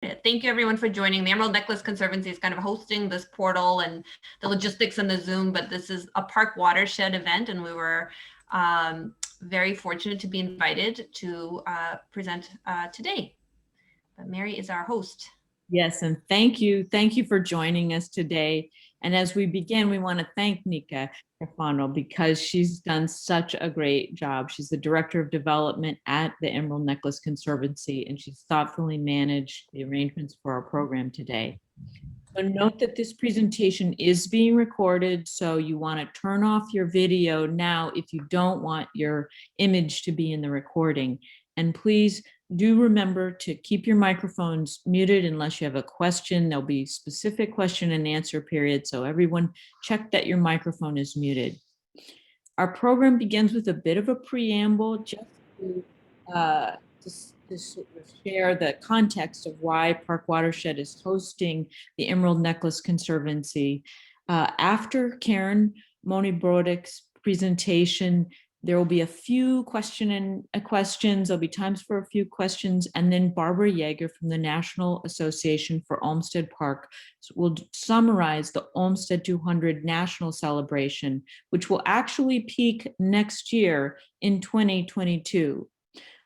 Thank you everyone for joining. The Emerald Necklace Conservancy is kind of hosting this portal and the logistics and the Zoom, but this is a Park Watershed event, and we were very fortunate to be invited to present today. But Mary is our host. Yes, and thank you. Thank you for joining us today. And as we begin, we want to thank Nika Cafano because she's done such a great job. She's the Director of Development at the Emerald Necklace Conservancy, and she's thoughtfully managed the arrangements for our program today. So note that this presentation is being recorded, so you want to turn off your video now if you don't want your image to be in the recording. And please do remember to keep your microphones muted unless you have a question. There'll be specific question and answer period, so everyone check that your microphone is muted. Our program begins with a bit of a preamble just to share the context of why Park Watershed is hosting the Emerald Necklace Conservancy. After Karen Mauney-Brodek's presentation, there will be a few questions. There'll be times for a few questions, and then Barbara Yaeger from the National Association for Olmsted Park will summarize the Olmsted 200 National Celebration, which will actually peak next year in 2022.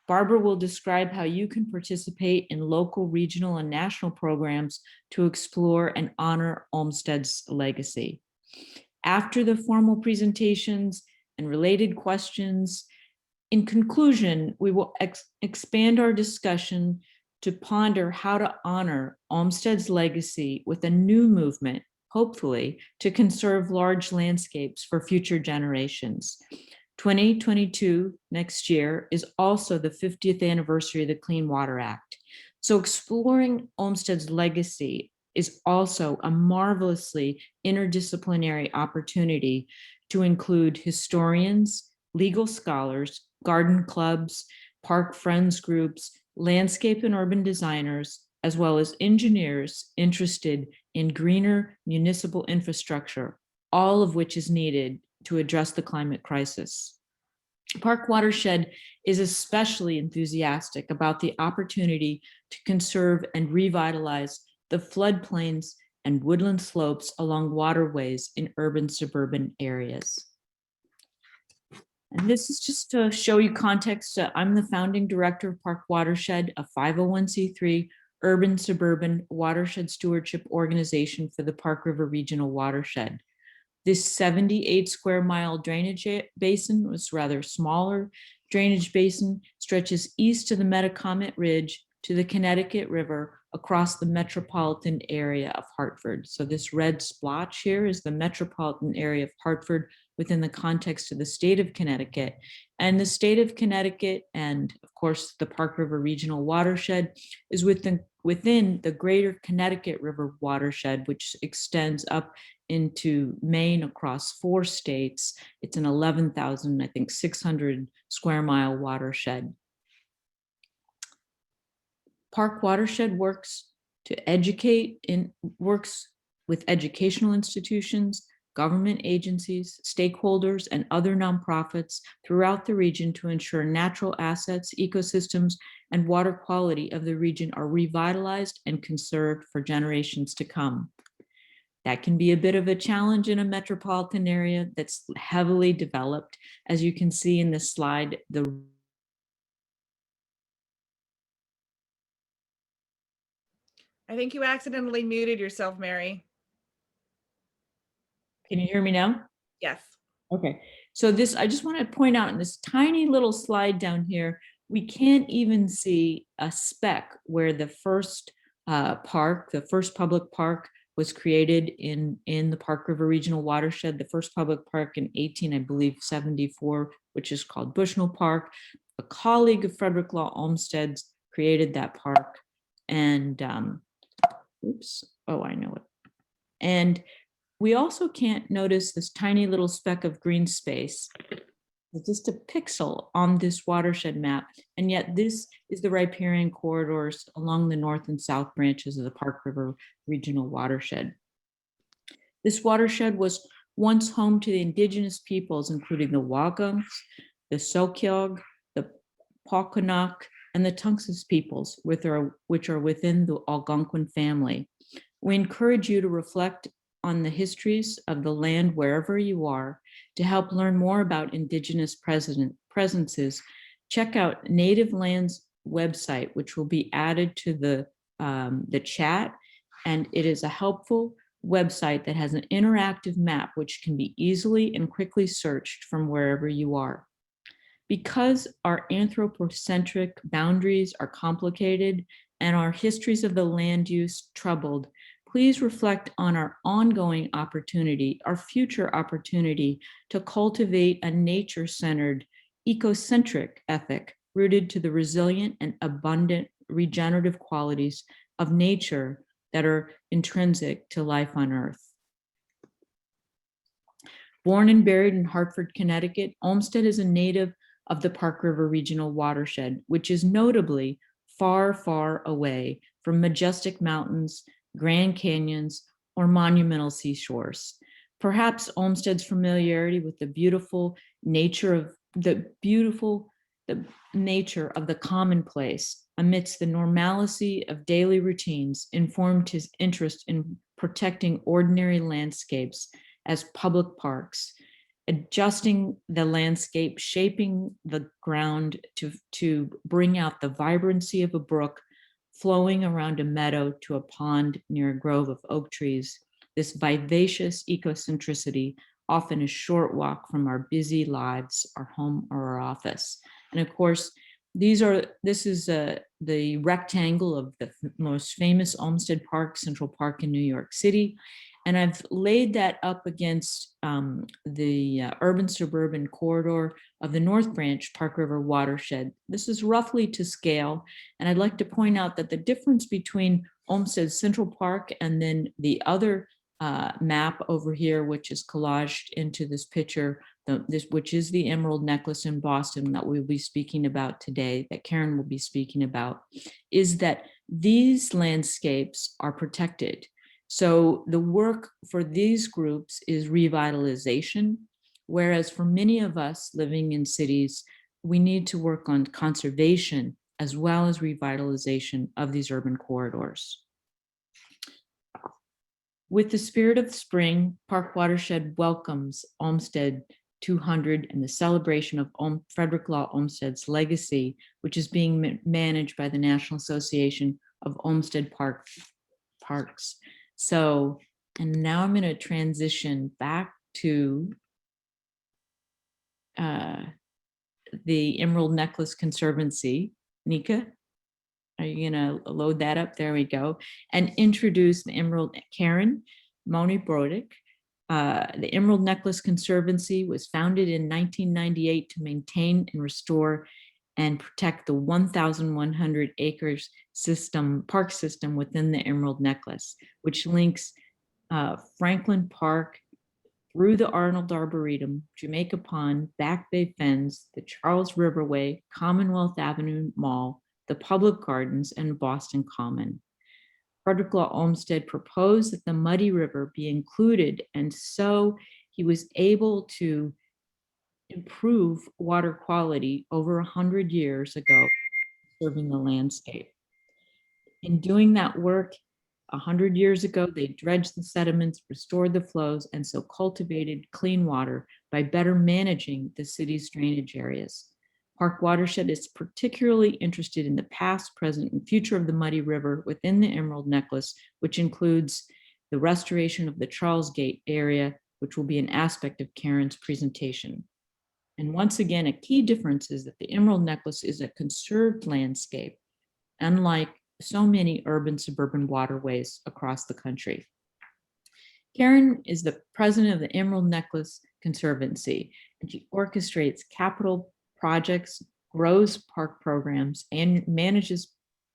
Barbara will describe how you can participate in local, regional, and national programs to explore and honor Olmsted's legacy. After the formal presentations and related questions, in conclusion, we will expand our discussion to ponder how to honor Olmsted's legacy with a new movement, hopefully, to conserve large landscapes for future generations. 2022, next year, is also the 50th anniversary of the Clean Water Act. So exploring Olmsted's legacy is also a marvelously interdisciplinary opportunity to include historians, legal scholars, garden clubs, park friends groups, landscape and urban designers, as well as engineers interested in greener municipal infrastructure, all of which is needed to address the climate crisis. Park Watershed is especially enthusiastic about the opportunity to conserve and revitalize the floodplains and woodland slopes along waterways in urban suburban areas. And this is just to show you context. I'm the founding director of Park Watershed, a 501c3 urban suburban watershed stewardship organization for the Park River Regional Watershed. This 78 square mile drainage basin was rather smaller. Drainage basin stretches east of the Metacomet Ridge to the Connecticut River across the metropolitan area of Hartford. So this red splotch here is the metropolitan area of Hartford within the context of the state of Connecticut. And the state of Connecticut and of course the Park River Regional Watershed is within the greater Connecticut River watershed, which extends up into Maine across 4 states. It's an 11,000, I think, 600 square mile watershed. Park Watershed works with educational institutions, government agencies, stakeholders, and other nonprofits throughout the region to ensure natural assets, ecosystems, and water quality of the region are revitalized and conserved for generations to come. That can be a bit of a challenge in a metropolitan area that's heavily developed. As you can see in this slide, I think you accidentally muted yourself, Mary. Can you hear me now? Yes. Okay, so this, I just want to point out in this tiny little slide down here, we can't even see a speck where the first park, the first public park was created in the Park River Regional Watershed, the first public park in 1874, which is called Bushnell Park. A colleague of Frederick Law Olmsted's created that park. And oops, oh, I know it. And we also can't notice this tiny little speck of green space. It's just a pixel on this watershed map. And yet this is the riparian corridors along the north and south branches of the Park River Regional Watershed. This watershed was once home to the indigenous peoples, including the Wagungs, the Sokyog, the Pauquonock, and the Tungus peoples, which are within the Algonquin family. We encourage you to reflect on the histories of the land wherever you are. To help learn more about Indigenous presences, check out Native Lands website, which will be added to the chat. And it is a helpful website that has an interactive map, which can be easily and quickly searched from wherever you are. Because our anthropocentric boundaries are complicated and our histories of the land use troubled, please reflect on our ongoing opportunity, our future opportunity to cultivate a nature-centered, ecocentric ethic rooted to the resilient and abundant regenerative qualities of nature that are intrinsic to life on Earth. Born and buried in Hartford, Connecticut, Olmsted is a native of the Park River Regional Watershed, which is notably far, far away from majestic mountains, grand canyons, or monumental seashores. Perhaps Olmsted's familiarity with the nature of the commonplace amidst the normalcy of daily routines informed his interest in protecting ordinary landscapes as public parks, adjusting the landscape, shaping the ground to bring out the vibrancy of a brook flowing around a meadow to a pond near a grove of oak trees. This vivacious ecocentricity, often a short walk from our busy lives, our home or our office. And of course, this is the rectangle of the most famous Olmsted Park, Central Park in New York City. And I've laid that up against the urban-suburban corridor of the North Branch Park River Watershed. This is roughly to scale. And I'd like to point out that the difference between Olmsted's Central Park and then the other map over here, which is collaged into this picture, which is the Emerald Necklace in Boston that we'll be speaking about today, that Karen will be speaking about, is that these landscapes are protected. So the work for these groups is revitalization, whereas for many of us living in cities, we need to work on conservation as well as revitalization of these urban corridors. With the spirit of spring, Park Watershed welcomes Olmsted 200 and the celebration of Frederick Law Olmsted's legacy, which is being managed by the National Association of Olmsted Parks. So, and now I'm going to transition back to the Emerald Necklace Conservancy. Nika, are you going to load that up? There we go. And introduce the Karen Mauney-Brodek. The Emerald Necklace Conservancy was founded in 1998 to maintain and restore and protect the 1,100 acres park system within the Emerald Necklace, which links Franklin Park through the Arnold Arboretum, Jamaica Pond, Back Bay Fens, the Charles Riverway, Commonwealth Avenue Mall, the Public Gardens, and Boston Common. Frederick Law Olmsted proposed that the Muddy River be included, and so he was able to improve water quality over 100 years ago, serving the landscape. In doing that work, 100 years ago, they dredged the sediments, restored the flows, and so cultivated clean water by better managing the city's drainage areas. Park Watershed is particularly interested in the past, present, and future of the Muddy River within the Emerald Necklace, which includes the restoration of the Charles Gate area, which will be an aspect of Karen's presentation. And once again, a key difference is that the Emerald Necklace is a conserved landscape, unlike so many urban suburban waterways across the country. Karen is the president of the Emerald Necklace Conservancy, and she orchestrates capital projects, grows park programs, and manages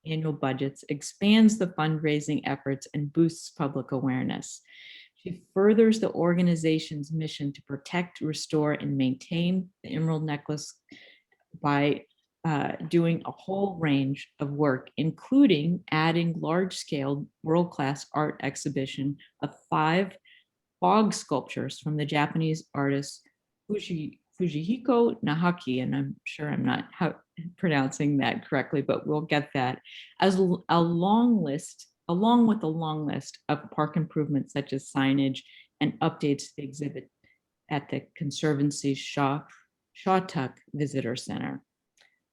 annual budgets, expands the fundraising efforts, and boosts public awareness. She furthers the organization's mission to protect, restore, and maintain the Emerald Necklace by doing a whole range of work, including adding large-scale world-class art exhibition of 5 fog sculptures from the Japanese artist Fujihiko Nahaki, and I'm sure I'm not pronouncing that correctly, but we'll get that. As a long list, along with a long list of park improvements such as signage and updates to the exhibit at the Conservancy's Shawtuck Visitor Center.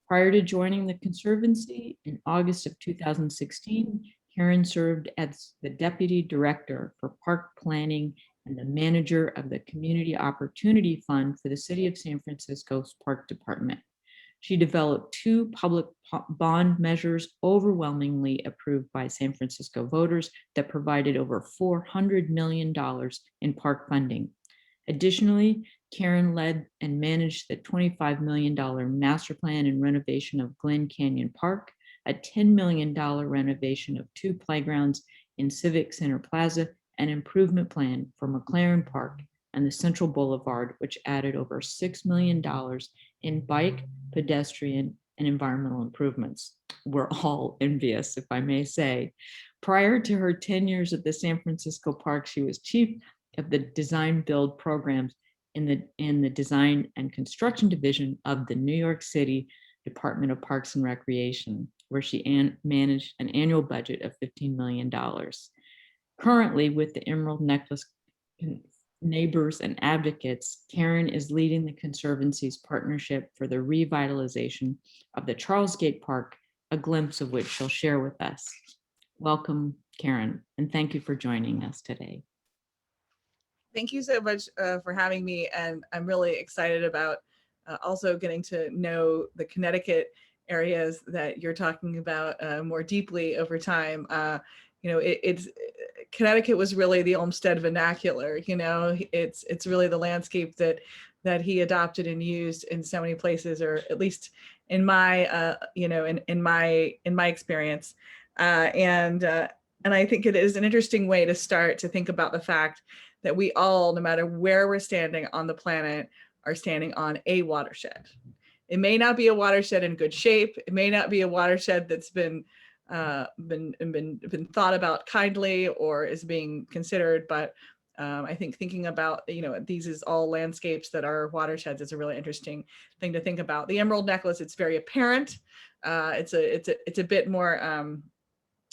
Prior to joining the Conservancy in August of 2016, Karen served as the Deputy Director for Park Planning and the manager of the Community Opportunity Fund for the City of San Francisco's Park Department. She developed 2 public bond measures overwhelmingly approved by San Francisco voters that provided over $400 million in park funding. Additionally, Karen led and managed the $25 million master plan and renovation of Glen Canyon Park, a $10 million renovation of 2 playgrounds in Civic Center Plaza, an improvement plan for McLaren Park and the Central Boulevard, which added over $6 million in bike, pedestrian, and environmental improvements. We're all envious, if I may say. Prior to her 10 years at the San Francisco Park, she was chief of the design build programs in the design and construction division of the New York City Department of Parks and Recreation, where she managed an annual budget of $15 million. Currently, with the Emerald Necklace Neighbors and Advocates, Karen is leading the Conservancy's partnership for the revitalization of the Charles Gate Park, a glimpse of which she'll share with us. Welcome, Karen, and thank you for joining us today. Thank you so much for having me, and I'm really excited about also getting to know the Connecticut areas that you're talking about more deeply over time. It's Connecticut was really the Olmsted vernacular. It's really the landscape that he adopted and used in so many places, or at least in my in my experience. And I think it is an interesting way to start to think about the fact that we all, no matter where we're standing on the planet, are standing on a watershed. It may not be a watershed in good shape. It may not be a watershed that's been thought about kindly or is being considered, but I think thinking about, these is all landscapes that are watersheds is a really interesting thing to think about. The Emerald Necklace, it's very apparent. It's a bit more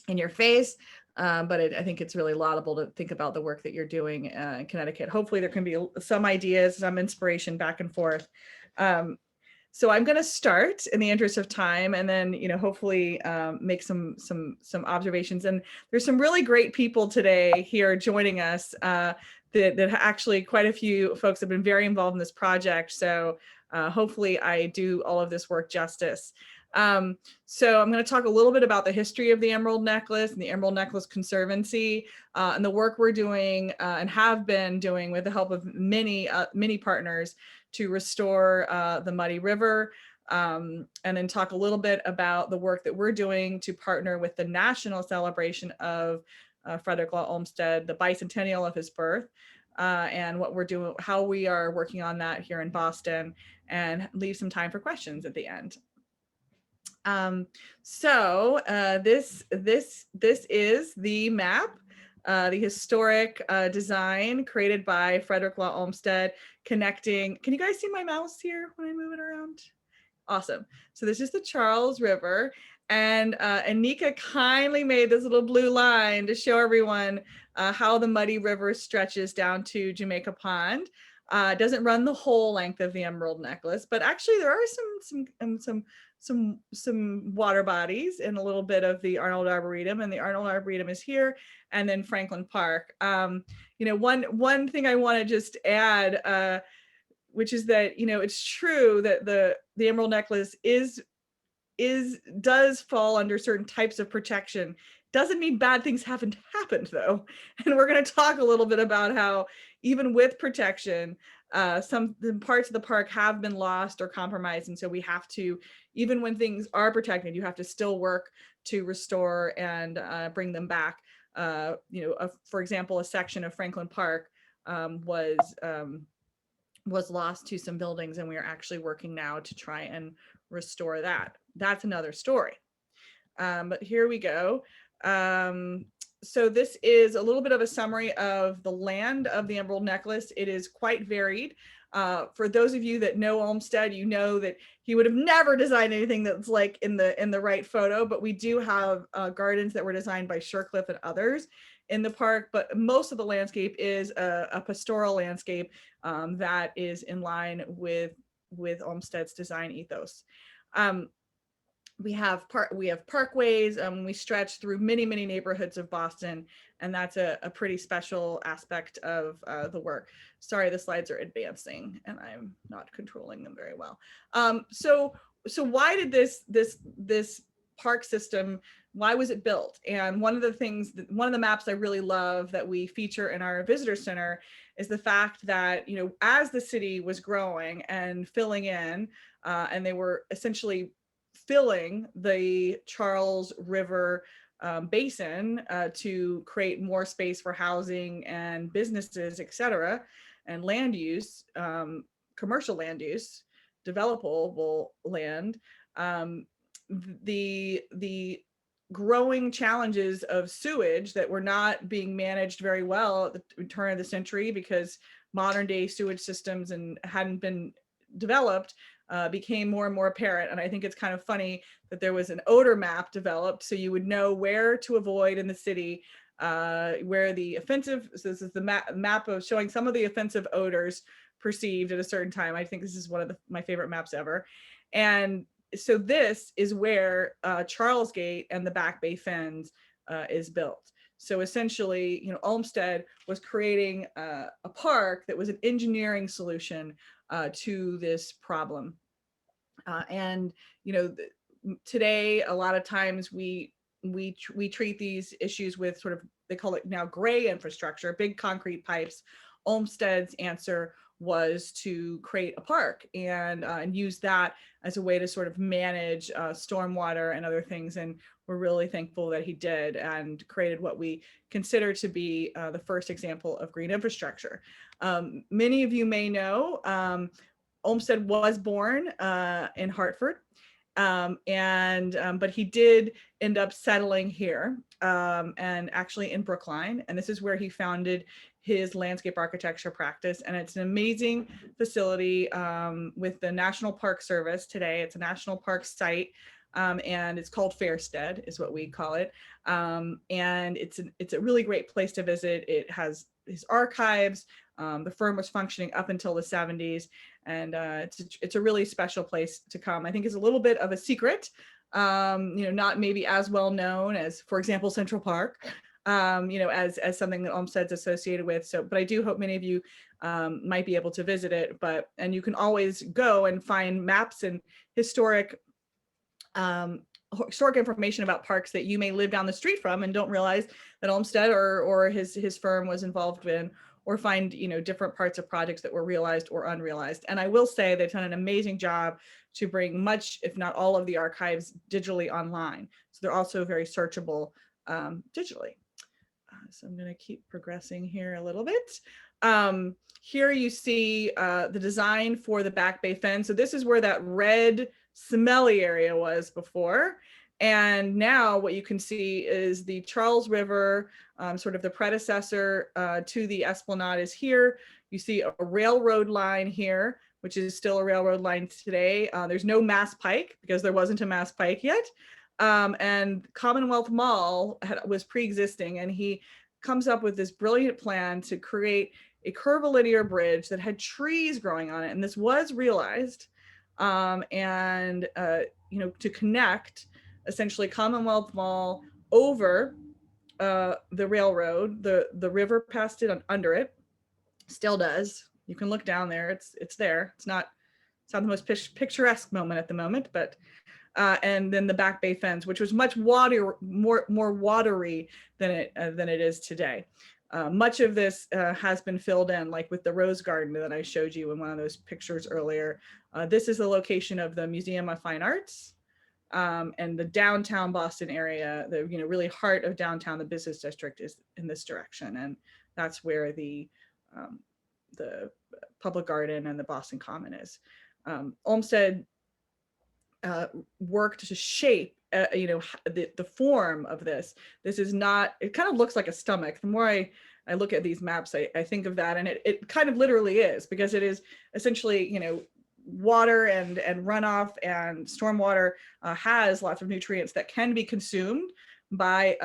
in your face. But I think it's really laudable to think about the work that you're doing in Connecticut. Hopefully there can be some ideas, some inspiration back and forth. So I'm going to start in the interest of time, and then hopefully make some observations. And there's some really great people today here joining us. That actually quite a few folks have been very involved in this project. So hopefully I do all of this work justice. So I'm going to talk a little bit about the history of the Emerald Necklace and the Emerald Necklace Conservancy and the work we're doing and have been doing with the help of many partners to restore the Muddy River, and then talk a little bit about the work that we're doing to partner with the national celebration of Frederick Law Olmsted, the bicentennial of his birth, and what we're doing, how we are working on that here in Boston, and leave some time for questions at the end. This is the map, the historic design created by Frederick Law Olmsted, connecting. Can you guys see my mouse here when I move it around? Awesome. So this is the Charles River, and Anika kindly made this little blue line to show everyone how the Muddy River stretches down to Jamaica Pond. It doesn't run the whole length of the Emerald Necklace, but actually there are some water bodies and a little bit of the Arnold Arboretum, and the Arnold Arboretum is here, and then Franklin Park. One thing I want to just add, which is that it's true that the Emerald Necklace does fall under certain types of protection. Doesn't mean bad things haven't happened though, and we're going to talk a little bit about how even with protection, some parts of the park have been lost or compromised, and so we have to, even when things are protected, you have to still work to restore and bring them back. For example, a section of Franklin Park was lost to some buildings, and we are actually working now to try and restore that. That's another story. But here we go. So this is a little bit of a summary of the land of the Emerald Necklace. It is quite varied. For those of you that know Olmsted, you know that he would have never designed anything that's like in the right photo, but we do have gardens that were designed by Shercliffe and others in the park, but most of the landscape is a pastoral landscape that is in line with Olmsted's design ethos. We have parkways. We stretch through many neighborhoods of Boston, and that's a pretty special aspect of the work. Sorry, the slides are advancing and I'm not controlling them very well. So why did this park system, why was it built? And one of the maps I really love that we feature in our visitor center is the fact that, you know, as the city was growing and filling in, and they were essentially filling the Charles River basin to create more space for housing and businesses, et cetera, and land use, commercial land use, developable land. The growing challenges of sewage that were not being managed very well at the turn of the century because modern day sewage systems hadn't been developed became more and more apparent. And I think it's kind of funny that there was an odor map developed so you would know where to avoid in the city, where the offensive, so this is the map of showing some of the offensive odors perceived at a certain time. I think this is one of my favorite maps ever. And so this is where Charles Gate and the Back Bay Fens is built. So essentially, you know, Olmsted was creating a park that was an engineering solution to this problem. And, you know, today, a lot of times we treat these issues with sort of, they call it now gray infrastructure, big concrete pipes. Olmsted's answer was to create a park and use that as a way to sort of manage stormwater and other things. And we're really thankful that he did and created what we consider to be the first example of green infrastructure. Many of you may know Olmsted was born in Hartford, but he did end up settling here and actually in Brookline. And this is where he founded his landscape architecture practice. And it's an amazing facility with the National Park Service today. It's a national park site. And it's called Fairstead is what we call it. And it's a really great place to visit. It has his archives. The firm was functioning up until the 70s. And it's a really special place to come. I think it's a little bit of a secret, you know, not maybe as well known as, for example, Central Park, you know, as something that Olmsted's associated with. So, but I do hope many of you might be able to visit it. And you can always go and find maps and historic information about parks that you may live down the street from and don't realize that Olmsted or his firm was involved in, or find, you know, different parts of projects that were realized or unrealized. And I will say they've done an amazing job to bring much, if not all of the archives digitally online. So they're also very searchable digitally. So I'm going to keep progressing here a little bit. Here you see the design for the Back Bay Fen. So this is where that red smelly area was before. And now what you can see is the Charles River, sort of the predecessor to the Esplanade is here. You see a railroad line here, which is still a railroad line today. There's no Mass Pike because there wasn't a Mass Pike yet. And Commonwealth Mall was pre-existing, and he comes up with this brilliant plan to create a curvilinear bridge that had trees growing on it. And this was realized, you know, to connect essentially Commonwealth Mall over the railroad. The river passed it under it, still does. You can look down there. It's there. It's not the most picturesque moment at the moment, but and then the Back Bay Fens, which was much more watery than it is today. Much of this has been filled in, like with the rose garden that I showed you in one of those pictures earlier. This is the location of the Museum of Fine Arts. And the downtown Boston area, the really heart of downtown, the business district, is in this direction, and that's where the public garden and the Boston Common is. Olmsted worked to shape, the form of this. This is not, it kind of looks like a stomach. The more I look at these maps, I think of that, and it kind of literally is, because it is essentially, water and runoff and stormwater has lots of nutrients that can be consumed by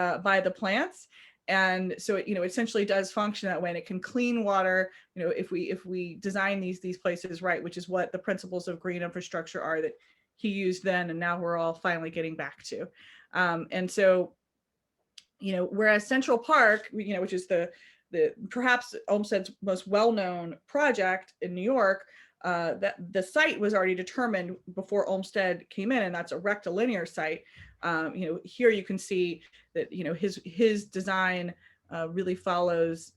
the plants. And so it, essentially does function that way, and it can clean water, if we design these places right, which is what the principles of green infrastructure are that he used then, and now we're all finally getting back to. And so, whereas Central Park, which is the perhaps Olmsted's most well-known project in New York, that the site was already determined before Olmsted came in, and that's a rectilinear site. Here you can see that his design really follows,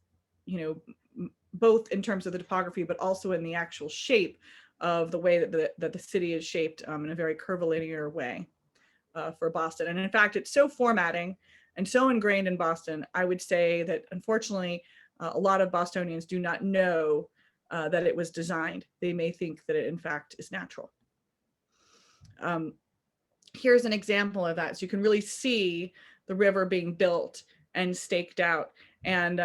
both in terms of the topography, but also in the actual shape of the way that the city is shaped in a very curvilinear way for Boston. And in fact, it's so formatting and so ingrained in Boston, I would say that unfortunately, a lot of Bostonians do not know that it was designed. They may think that it in fact is natural. Here's an example of that. So you can really see the river being built and staked out. And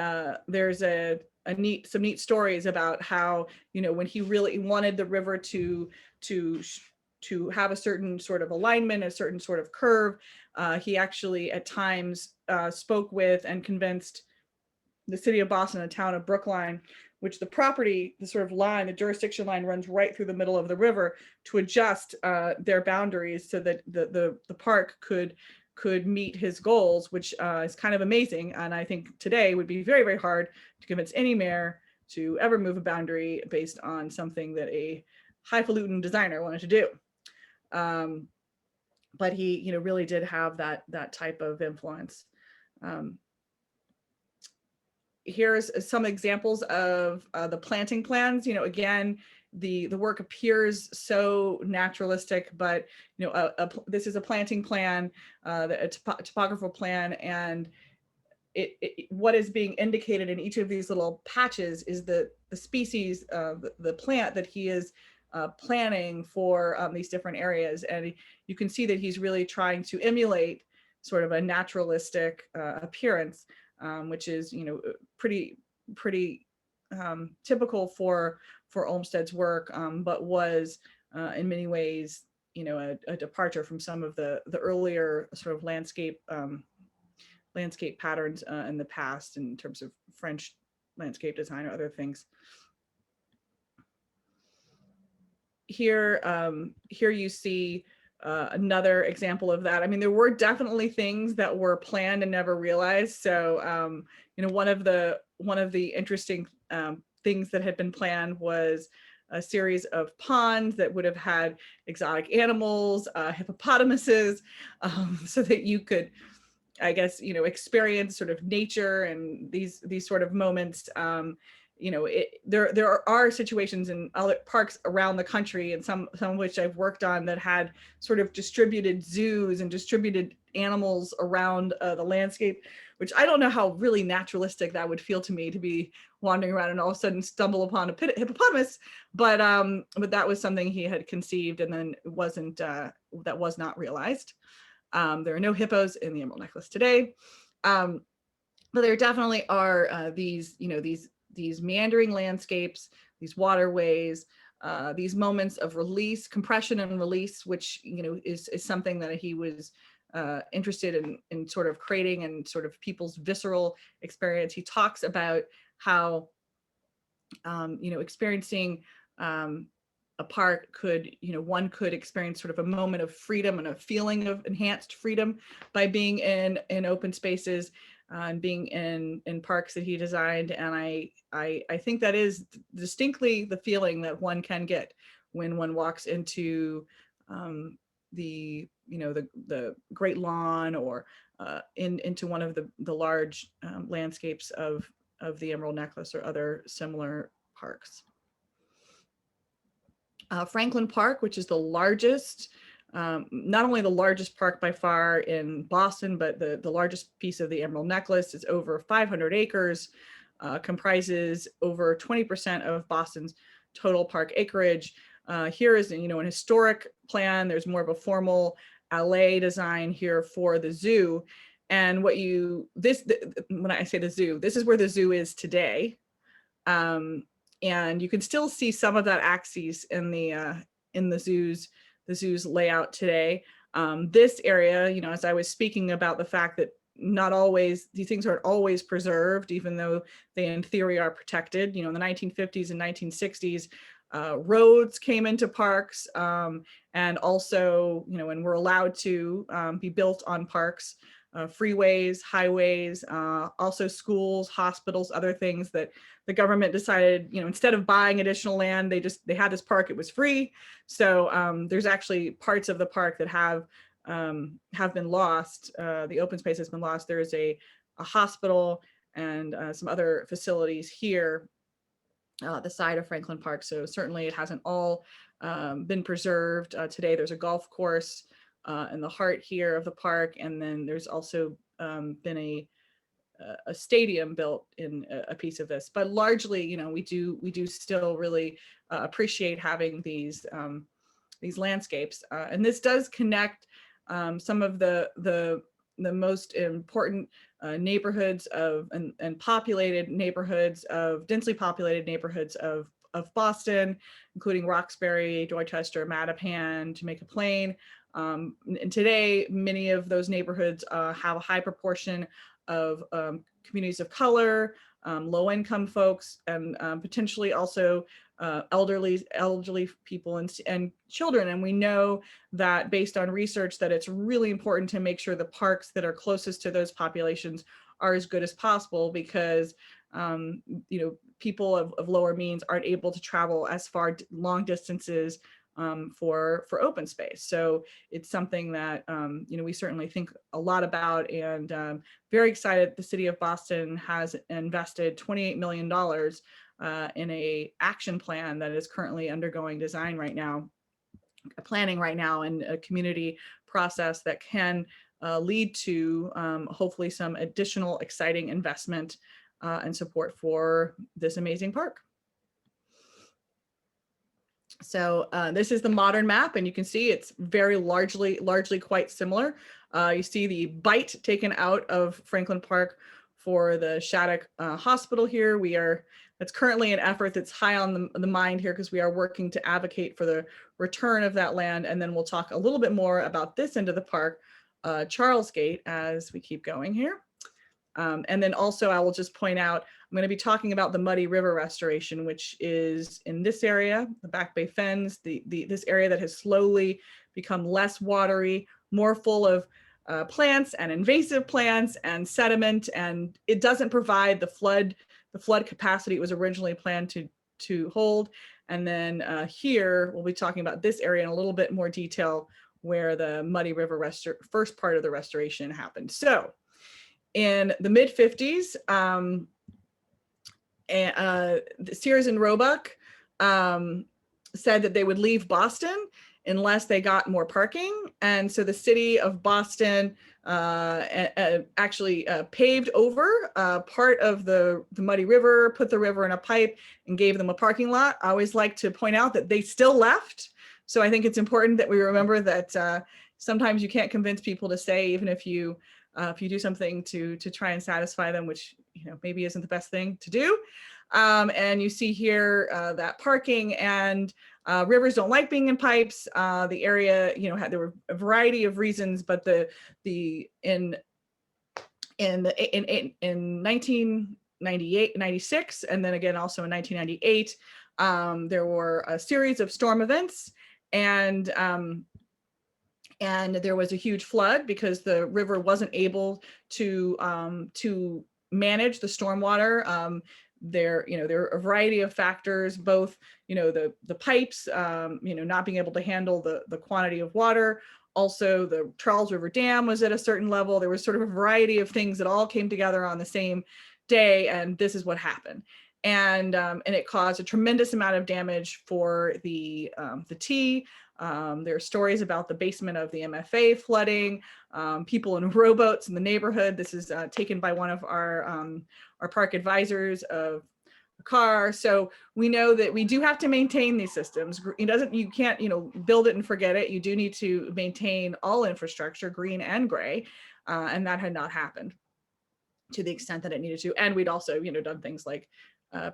there's some neat stories about how, when he really wanted the river to have a certain sort of alignment, a certain sort of curve, he actually at times spoke with and convinced the city of Boston, the town of Brookline, which the property, the sort of line, the jurisdiction line runs right through the middle of the river, to adjust their boundaries so that the park could meet his goals, which is kind of amazing. And I think today would be very, very hard to convince any mayor to ever move a boundary based on something that a highfalutin designer wanted to do. But he, really did have that type of influence. Here's some examples of the planting plans. Again, the work appears so naturalistic, but this is a planting plan, a topographical plan, and what is being indicated in each of these little patches is the species of the plant that he is planning for these different areas. And you can see that he's really trying to emulate sort of a naturalistic appearance, which is pretty typical for Olmsted's work, but was in many ways a departure from some of the earlier sort of landscape patterns in the past in terms of French landscape design or other things. Here you see another example of that. I mean, there were definitely things that were planned and never realized. So, one of the interesting things that had been planned was a series of ponds that would have had exotic animals, hippopotamuses, so that you could, I guess, experience sort of nature and these sort of moments. There are situations in other parks around the country, and some of which I've worked on, that had sort of distributed zoos and distributed animals around the landscape, which I don't know how really naturalistic that would feel to me, to be wandering around and all of a sudden stumble upon a hippopotamus. But that was something he had conceived, and then that was not realized. There are no hippos in the Emerald Necklace today, but there definitely are these meandering landscapes, these waterways, these moments of release, compression and release, which is something that he was interested in sort of creating, and sort of people's visceral experience. He talks about how experiencing a park could, one could experience sort of a moment of freedom and a feeling of enhanced freedom by being in open spaces and being in parks that he designed. And I think that is distinctly the feeling that one can get when one walks into the Great Lawn, or into one of the large landscapes of the Emerald Necklace or other similar parks. Franklin Park, which is the largest, not only the largest park by far in Boston, but the largest piece of the Emerald Necklace, is over 500 acres, comprises over 20% of Boston's total park acreage. Here is an historic plan. There's more of a formal alley design here for the zoo. And what when I say the zoo, this is where the zoo is today. And you can still see some of that axis in the zoo's layout today. This area, as I was speaking about the fact that not always, these things aren't always preserved, even though they in theory are protected. In the 1950s and 1960s, roads came into parks, and also, when we're allowed to be built on parks, freeways, highways, also schools, hospitals, other things that the government decided, instead of buying additional land, they had this park, it was free. So there's actually parts of the park that have been lost. The open space has been lost. There's a hospital and some other facilities here, the side of Franklin Park. So certainly it hasn't all been preserved. Today there's a golf course in the heart here of the park, and then there's also been a stadium built in a piece of this. But largely, we do still really appreciate having these landscapes, and this does connect some of the most important neighborhoods and populated neighborhoods densely populated neighborhoods of Boston, including Roxbury, Dorchester, Mattapan, Jamaica Plain. And today, many of those neighborhoods have a high proportion of communities of color, low-income folks, and potentially also elderly people and children. And we know that based on research that it's really important to make sure the parks that are closest to those populations are as good as possible, because people of lower means aren't able to travel as far long distances for open space. So it's something that we certainly think a lot about, and very excited the city of Boston has invested $28 million in a action plan that is currently undergoing design right now, planning right now, and a community process that can lead to hopefully some additional exciting investment and support for this amazing park. So this is the modern map, and you can see it's very largely quite similar. You see the bite taken out of Franklin Park for the Shattuck Hospital here. That's currently an effort that's high on the mind here, because we are working to advocate for the return of that land. And then we'll talk a little bit more about this end of the park, Charles Gate, as we keep going here. And then also I will just point out, I'm going to be talking about the Muddy River restoration, which is in this area, the Back Bay Fens, this area that has slowly become less watery, more full of plants and invasive plants and sediment, and it doesn't provide the flood capacity it was originally planned to hold. And then here we'll be talking about this area in a little bit more detail, where the Muddy River first part of the restoration happened. So in the mid-50s, Sears and Roebuck said that they would leave Boston unless they got more parking. And so the city of Boston actually paved over part of the Muddy River, put the river in a pipe, and gave them a parking lot. I always like to point out that they still left. So I think it's important that we remember that sometimes you can't convince people to stay, even if you do something to try and satisfy them, which maybe isn't the best thing to do. And you see here that parking, and rivers don't like being in pipes. The area, there were a variety of reasons, but in 1998, 96, and then again also in 1998, there were a series of storm events, and there was a huge flood because the river wasn't able to manage the stormwater. There are a variety of factors, both the pipes not being able to handle the quantity of water. Also, the Charles River Dam was at a certain level. There was sort of a variety of things that all came together on the same day, and this is what happened. And it caused a tremendous amount of damage for the T. There are stories about the basement of the MFA flooding, people in rowboats in the neighborhood. This is taken by one of our park advisors of a car. So we know that we do have to maintain these systems. You can't, build it and forget it. You do need to maintain all infrastructure, green and gray. And that had not happened to the extent that it needed to. And we'd also, done things like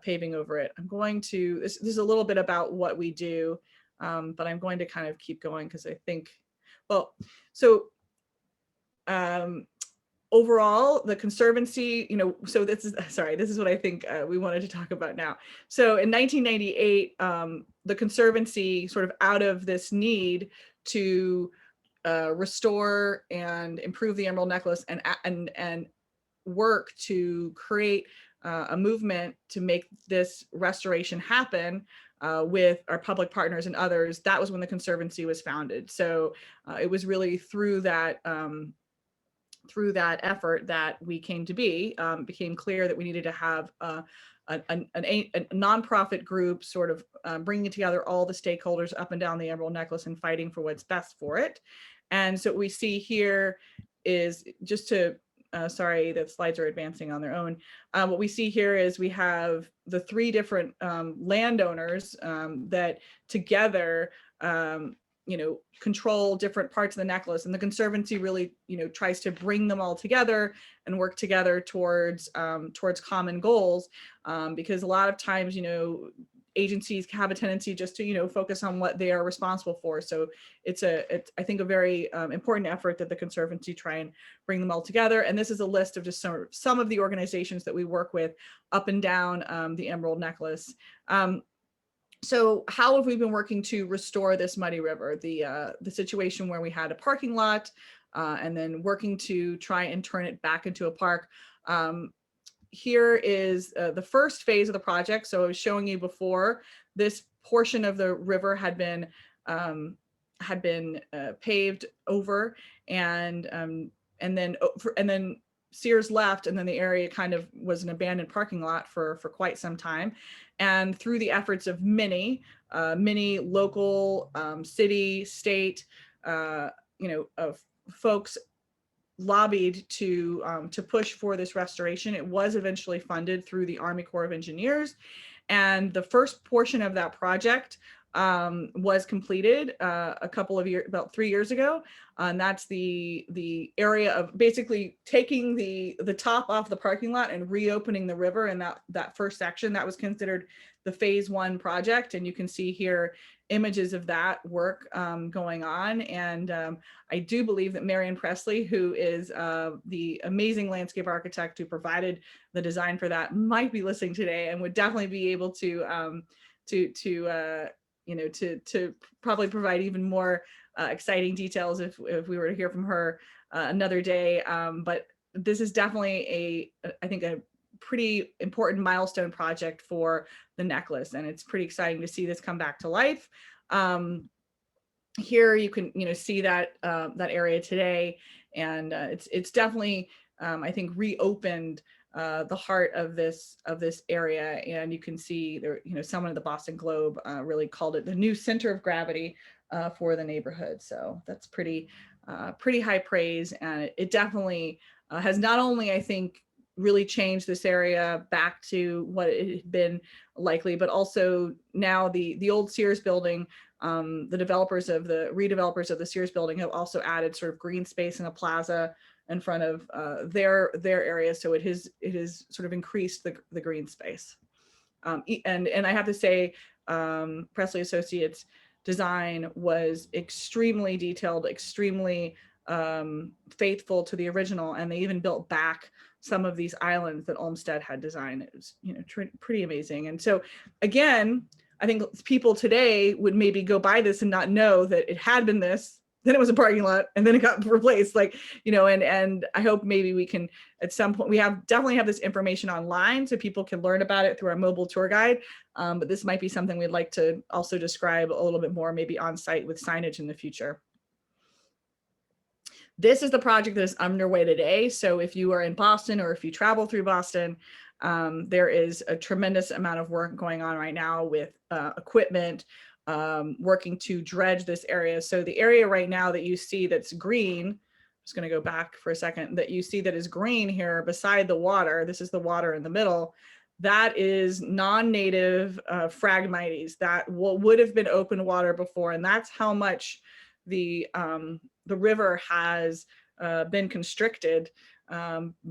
paving over it. This is a little bit about what we do, but I'm going to kind of keep going because I think, overall, the Conservancy, so this is what I think we wanted to talk about now. So in 1998, the Conservancy, sort of out of this need to restore and improve the Emerald Necklace and work to create a movement to make this restoration happen with our public partners and others, that was when the Conservancy was founded. So it was really through that effort that we came to be, became clear that we needed to have a nonprofit group sort of bringing together all the stakeholders up and down the Emerald Necklace and fighting for what's best for it. And so what we see here is just to, sorry, the slides are advancing on their own. What we see here is we have the three different landowners that together control different parts of the necklace, and the Conservancy really, tries to bring them all together and work together towards common goals, because a lot of times, agencies have a tendency just to, focus on what they are responsible for. So it's I think a very important effort that the Conservancy try and bring them all together. And this is a list of just some of the organizations that we work with up and down the Emerald Necklace. So how have we been working to restore this muddy river? The situation where we had a parking lot and then working to try and turn it back into a park. Here is the first phase of the project. So I was showing you before, this portion of the river had been paved over, and then Sears left, and then the area kind of was an abandoned parking lot for quite some time. And through the efforts of many local, city, state, of folks lobbied to push for this restoration. It was eventually funded through the Army Corps of Engineers, and the first portion of that project was completed about 3 years ago. And that's the area of basically taking the top off the parking lot and reopening the river. And that first section, that was considered the phase 1 project. And you can see here images of that work going on. And I do believe that Marion Presley, who is the amazing landscape architect who provided the design for that, might be listening today and would definitely be able to probably provide even more exciting details if we were to hear from her another day. But this is definitely I think a pretty important milestone project for the necklace, and it's pretty exciting to see this come back to life. Here you can see that area today, and it's definitely I think reopened the heart of this area. And you can see there, someone at the Boston Globe really called it the new center of gravity for the neighborhood. So that's pretty high praise, and it definitely has not only, I think, really changed this area back to what it had been likely, but also now the old Sears building, the redevelopers of the Sears building have also added sort of green space and a plaza in front of their area. So it has sort of increased the green space. And I have to say, Presley Associates design was extremely detailed, extremely faithful to the original, and they even built back some of these islands that Olmsted had designed. It was pretty amazing. And so again, I think people today would maybe go by this and not know that it had been this, then it was a parking lot, and then it got replaced, and I hope maybe we can at some point, we definitely have this information online so people can learn about it through our mobile tour guide, but this might be something we'd like to also describe a little bit more, maybe on site with signage in the future. This is the project that is underway today. So if you are in Boston or if you travel through Boston, there is a tremendous amount of work going on right now with equipment, working to dredge this area. So the area right now that you see that's green, I'm just going to go back for a second, that you see that is green here beside the water, this is the water in the middle, that is non-native Phragmites that would have been open water before, and that's how much the river has been constricted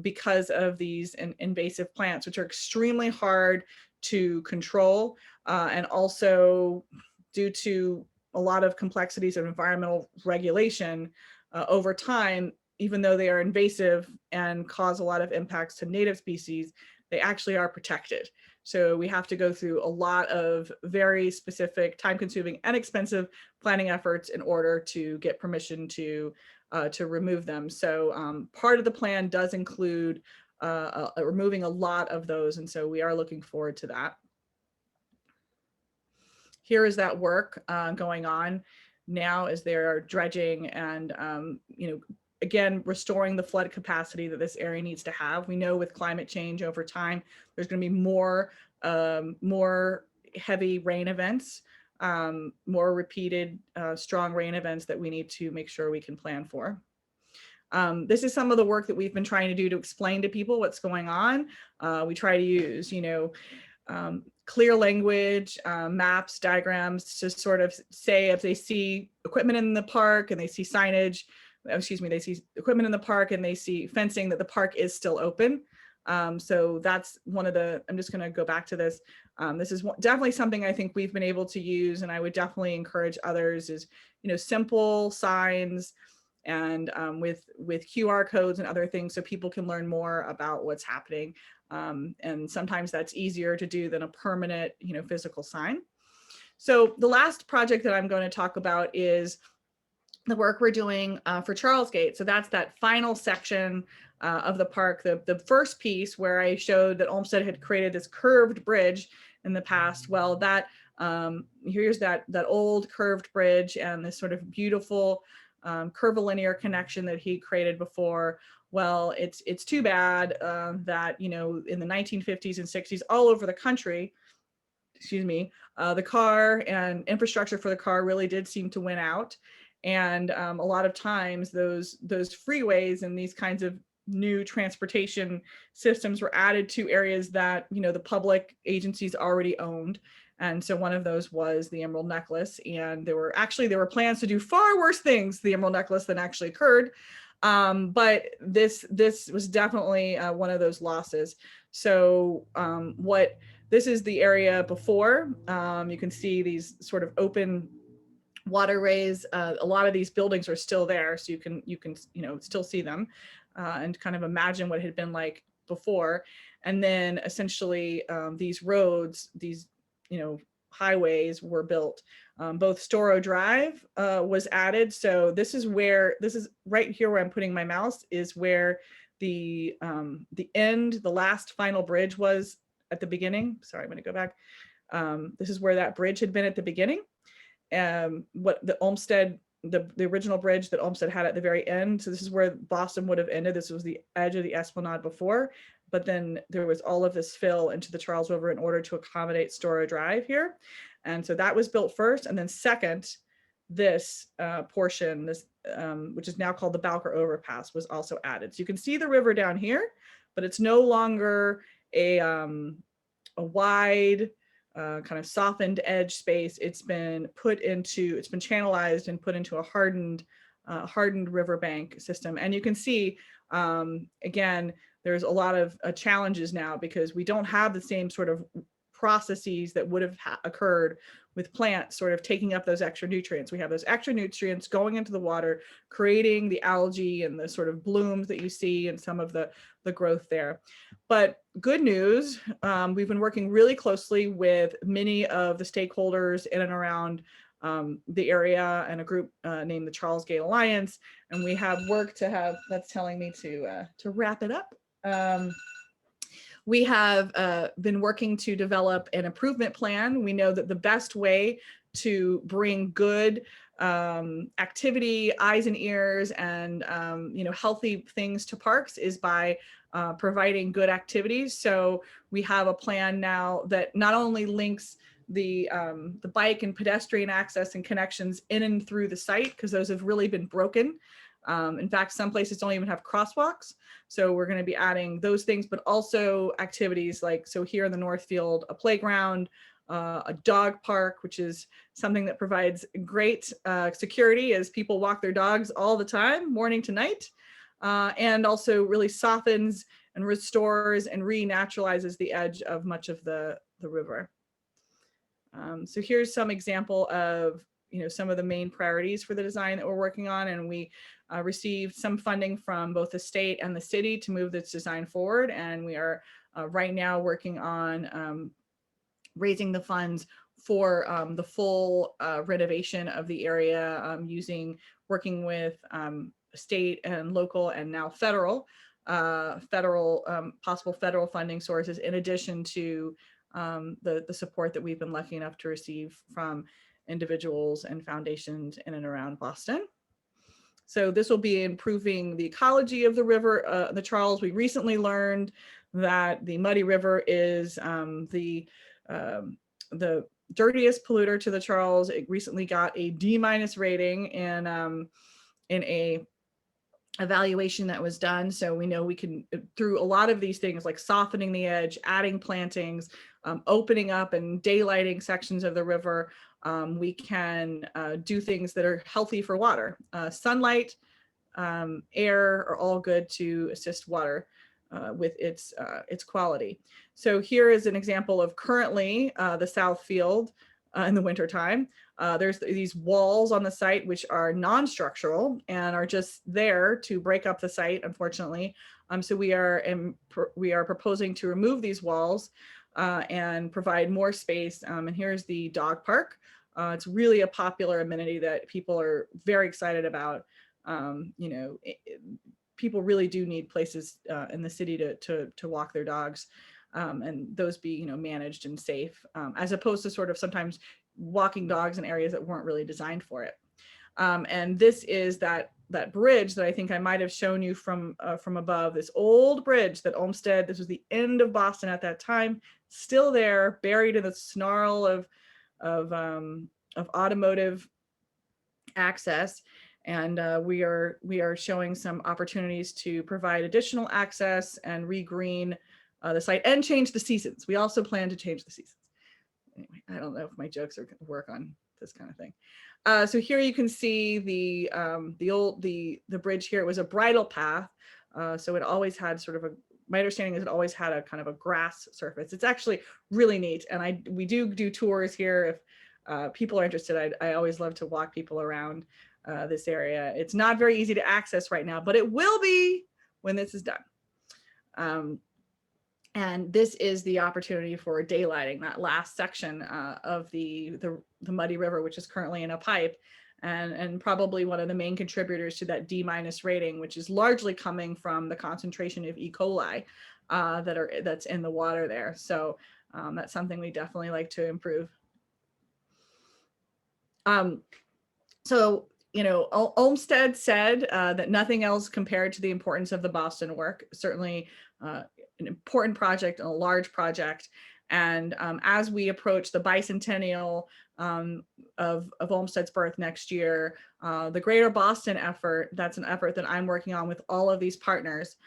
because of these invasive plants, which are extremely hard to control, and also due to a lot of complexities of environmental regulation over time, even though they are invasive and cause a lot of impacts to native species, they actually are protected. So we have to go through a lot of very specific, time-consuming and expensive planning efforts in order to get permission to remove them. So part of the plan does include removing a lot of those, and so we are looking forward to that. Here is that work going on now as they're dredging and again, restoring the flood capacity that this area needs to have. We know with climate change over time, there's going to be more heavy rain events, more repeated strong rain events that we need to make sure we can plan for. This is some of the work that we've been trying to do to explain to people what's going on. We try to use, clear language, maps, diagrams to sort of say if they see equipment in the park and they see signage, they see equipment in the park and they see fencing, that the park is still open. So that's one of the, I'm just going to go back to this. This is definitely something I think we've been able to use, and I would definitely encourage others is, simple signs and with QR codes and other things so people can learn more about what's happening. And sometimes that's easier to do than a permanent, physical sign. So the last project that I'm going to talk about is the work we're doing for Charles Gate. So that's that final section of the park, the first piece where I showed that Olmsted had created this curved bridge in the past. Well, that here's that old curved bridge and this sort of beautiful curvilinear connection that he created before. Well, it's too bad that, in the 1950s and 60s, all over the country, the car and infrastructure for the car really did seem to win out. And a lot of times those freeways and these kinds of new transportation systems were added to areas that, the public agencies already owned. And so one of those was the Emerald Necklace. And there were plans to do far worse things to the Emerald Necklace than actually occurred. But this was definitely one of those losses. So this is the area before. You can see these sort of open waterways. A lot of these buildings are still there, so you can still see them and kind of imagine what it had been like before. And then essentially these roads, these highways were built. Both Storrow Drive was added. So this is right here where I'm putting my mouse is where the last final bridge was at the beginning. Sorry, I'm going to go back. This is where that bridge had been at the beginning. What the Olmsted, the original bridge that Olmsted had at the very end. So this is where Boston would have ended. This was the edge of the Esplanade before, but then there was all of this fill into the Charles River in order to accommodate Storrow Drive here. And so that was built first. And then second, this portion, which is now called the Bowker Overpass, was also added. So you can see the river down here, but it's no longer a wide, kind of softened edge space. It's been channelized and put into a hardened riverbank system. And you can see, again, there's a lot of challenges now because we don't have the same sort of processes that would have occurred with plants sort of taking up those extra nutrients. We have those extra nutrients going into the water, creating the algae and the sort of blooms that you see and some of the growth there. But good news, we've been working really closely with many of the stakeholders in and around the area and a group named the Charles Gate Alliance. And we have work that's telling me to wrap it up. We have been working to develop an improvement plan. We know that the best way to bring good activity, eyes and ears, and healthy things to parks is by providing good activities. So we have a plan now that not only links the bike and pedestrian access and connections in and through the site, because those have really been broken In fact, some places don't even have crosswalks. So we're going to be adding those things, but also activities like, so here in the Northfield, a playground, a dog park, which is something that provides great security as people walk their dogs all the time, morning to night, and also really softens and restores and renaturalizes the edge of much of the river. So here's some example of some of the main priorities for the design that we're working on, and we received some funding from both the state and the city to move this design forward, and we are right now working on raising the funds for the full renovation of the area, working with state and local and now federal possible federal funding sources, in addition to the support that we've been lucky enough to receive from individuals and foundations in and around Boston. So this will be improving the ecology of the river, the Charles. We recently learned that the Muddy River is the dirtiest polluter to the Charles. It recently got a D- rating in a evaluation that was done. So we know we can, through a lot of these things like softening the edge, adding plantings, opening up and daylighting sections of the river, we can do things that are healthy for water. Sunlight, air are all good to assist water with its quality. So here is an example of currently the South Field in the wintertime. There's these walls on the site which are non-structural and are just there to break up the site, unfortunately. So we are proposing to remove these walls and provide more space. And here's the dog park. It's really a popular amenity that people are very excited about. People really do need places in the city to walk their dogs, and those be managed and safe, as opposed to sort of sometimes walking dogs in areas that weren't really designed for it. And this is that bridge that I think I might have shown you from above, this old bridge that Olmsted, this was the end of Boston at that time, still there, buried in the snarl of automotive access. And we are showing some opportunities to provide additional access and regreen the site and change the seasons. We also plan to change the seasons. Anyway, I don't know if my jokes are going to work on this kind of thing. So here you can see the bridge here. It was a bridle path, so it always had sort of my understanding is it always had a kind of a grass surface. It's actually really neat, and we do tours here if people are interested. I always love to walk people around this area. It's not very easy to access right now, but it will be when this is done. And this is the opportunity for daylighting that last section of the Muddy River, which is currently in a pipe, and probably one of the main contributors to that D- rating, which is largely coming from the concentration of E. coli that's in the water there. So that's something we definitely like to improve. So Olmsted said that nothing else compared to the importance of the Boston work. Certainly an important project and a large project. And as we approach the bicentennial of Olmsted's birth next year, the Greater Boston effort, that's an effort that I'm working on with all of these partners.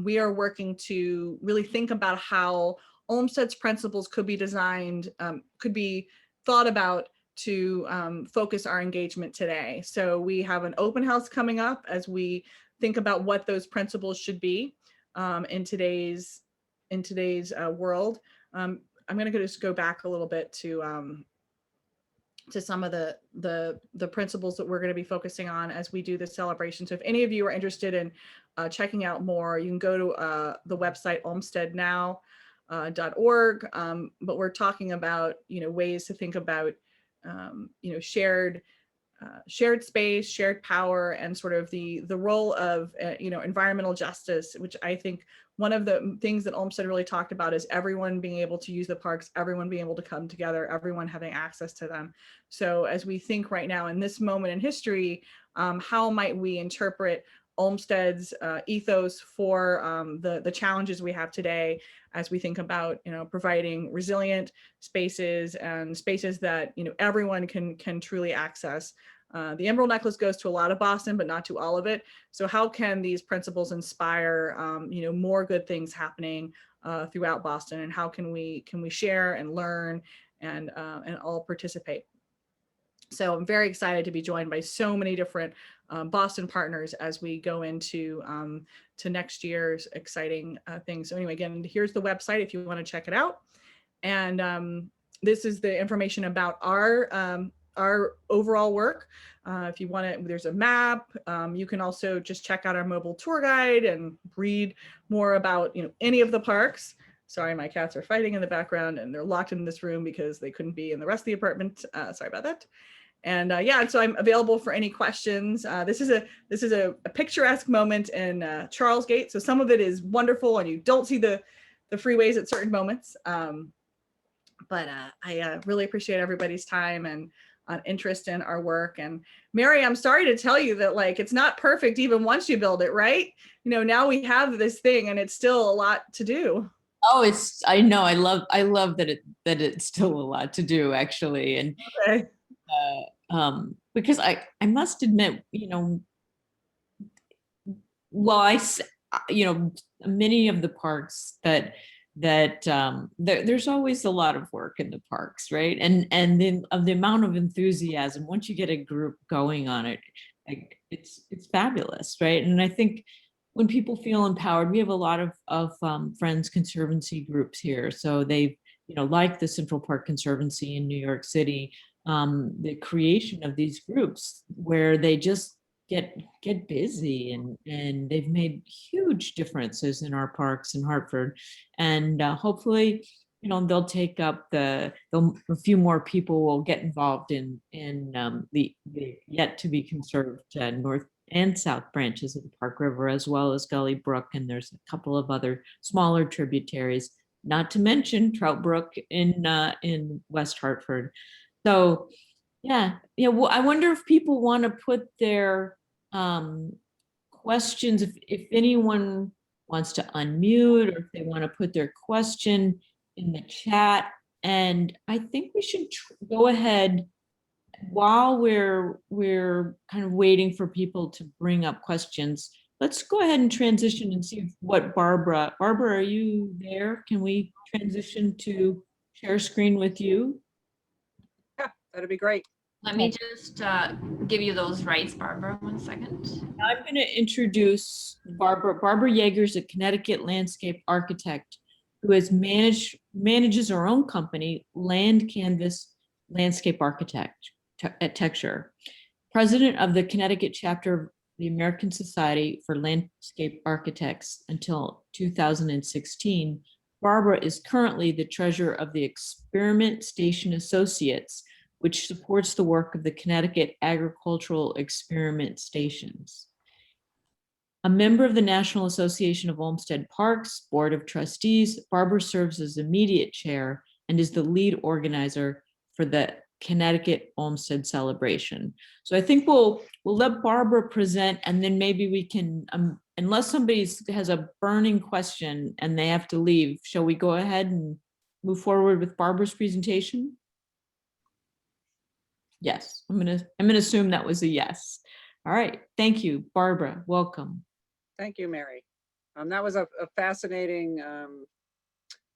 We are working to really think about how Olmsted's principles could be designed, could be thought about to focus our engagement today. So we have an open house coming up as we think about what those principles should be in today's world. I'm going to just go back a little bit to some of the principles that we're going to be focusing on as we do the celebration. So if any of you are interested in checking out more, you can go to the website olmstednow.org. But we're talking about ways to think about shared space, shared power, and sort of the role of environmental justice, which I think one of the things that Olmsted really talked about is everyone being able to use the parks, everyone being able to come together, everyone having access to them. So as we think right now in this moment in history, how might we interpret Olmsted's ethos for the challenges we have today as we think about providing resilient spaces and spaces that everyone can truly access. The Emerald Necklace goes to a lot of Boston, but not to all of it. So how can these principles inspire, more good things happening throughout Boston, and how can we share and learn and all participate? So I'm very excited to be joined by so many different Boston partners as we go into to next year's exciting things. So anyway, again, here's the website if you want to check it out. And this is the information about our overall work. If you want to, there's a map. You can also just check out our mobile tour guide and read more about any of the parks. Sorry, my cats are fighting in the background and they're locked in this room because they couldn't be in the rest of the apartment. Sorry about that. And yeah, so I'm available for any questions. This is a picturesque moment in Charles Gate. So some of it is wonderful and you don't see the freeways at certain moments. But I really appreciate everybody's time and interest in our work. And Mary, I'm sorry to tell you that it's not perfect even once you build it, right? Now we have this thing and it's still a lot to do. Oh, I know. I love that it's still a lot to do, actually. And okay. Because I must admit, many of the parks that there's always a lot of work in the parks, right? And then of the amount of enthusiasm, once you get a group going on it, it's fabulous, right? And I think when people feel empowered, we have a lot of Friends Conservancy groups here. So they've, like the Central Park Conservancy in New York City, the creation of these groups where they just get busy and they've made huge differences in our parks in Hartford. And hopefully, they'll take up a few more people will get involved in the yet to be conserved north and south branches of the Park River, as well as Gully Brook. And there's a couple of other smaller tributaries, not to mention Trout Brook in West Hartford. So yeah. Well, I wonder if people want to put their questions, if anyone wants to unmute, or if they want to put their question in the chat. And I think we should go ahead while we're kind of waiting for people to bring up questions. Let's go ahead and transition and see what Barbara, are you there? Can we transition to share screen with you? Yeah, that'd be great. Let me just give you those rights, Barbara, 1 second. I'm going to introduce Barbara. Barbara Yaeger is a Connecticut landscape architect who manages her own company, Land Canvas Landscape Architecture. President of the Connecticut chapter of the American Society for Landscape Architects until 2016, Barbara is currently the treasurer of the Experiment Station Associates, which supports the work of the Connecticut Agricultural Experiment Stations. A member of the National Association of Olmsted Parks Board of Trustees, Barbara serves as immediate chair and is the lead organizer for the Connecticut Olmsted celebration. So I think we'll let Barbara present, and then maybe we can, unless somebody has a burning question and they have to leave, shall we go ahead and move forward with Barbara's presentation? Yes, I'm gonna assume that was a yes. All right, thank you, Barbara. Welcome. Thank you, Mary. That was a fascinating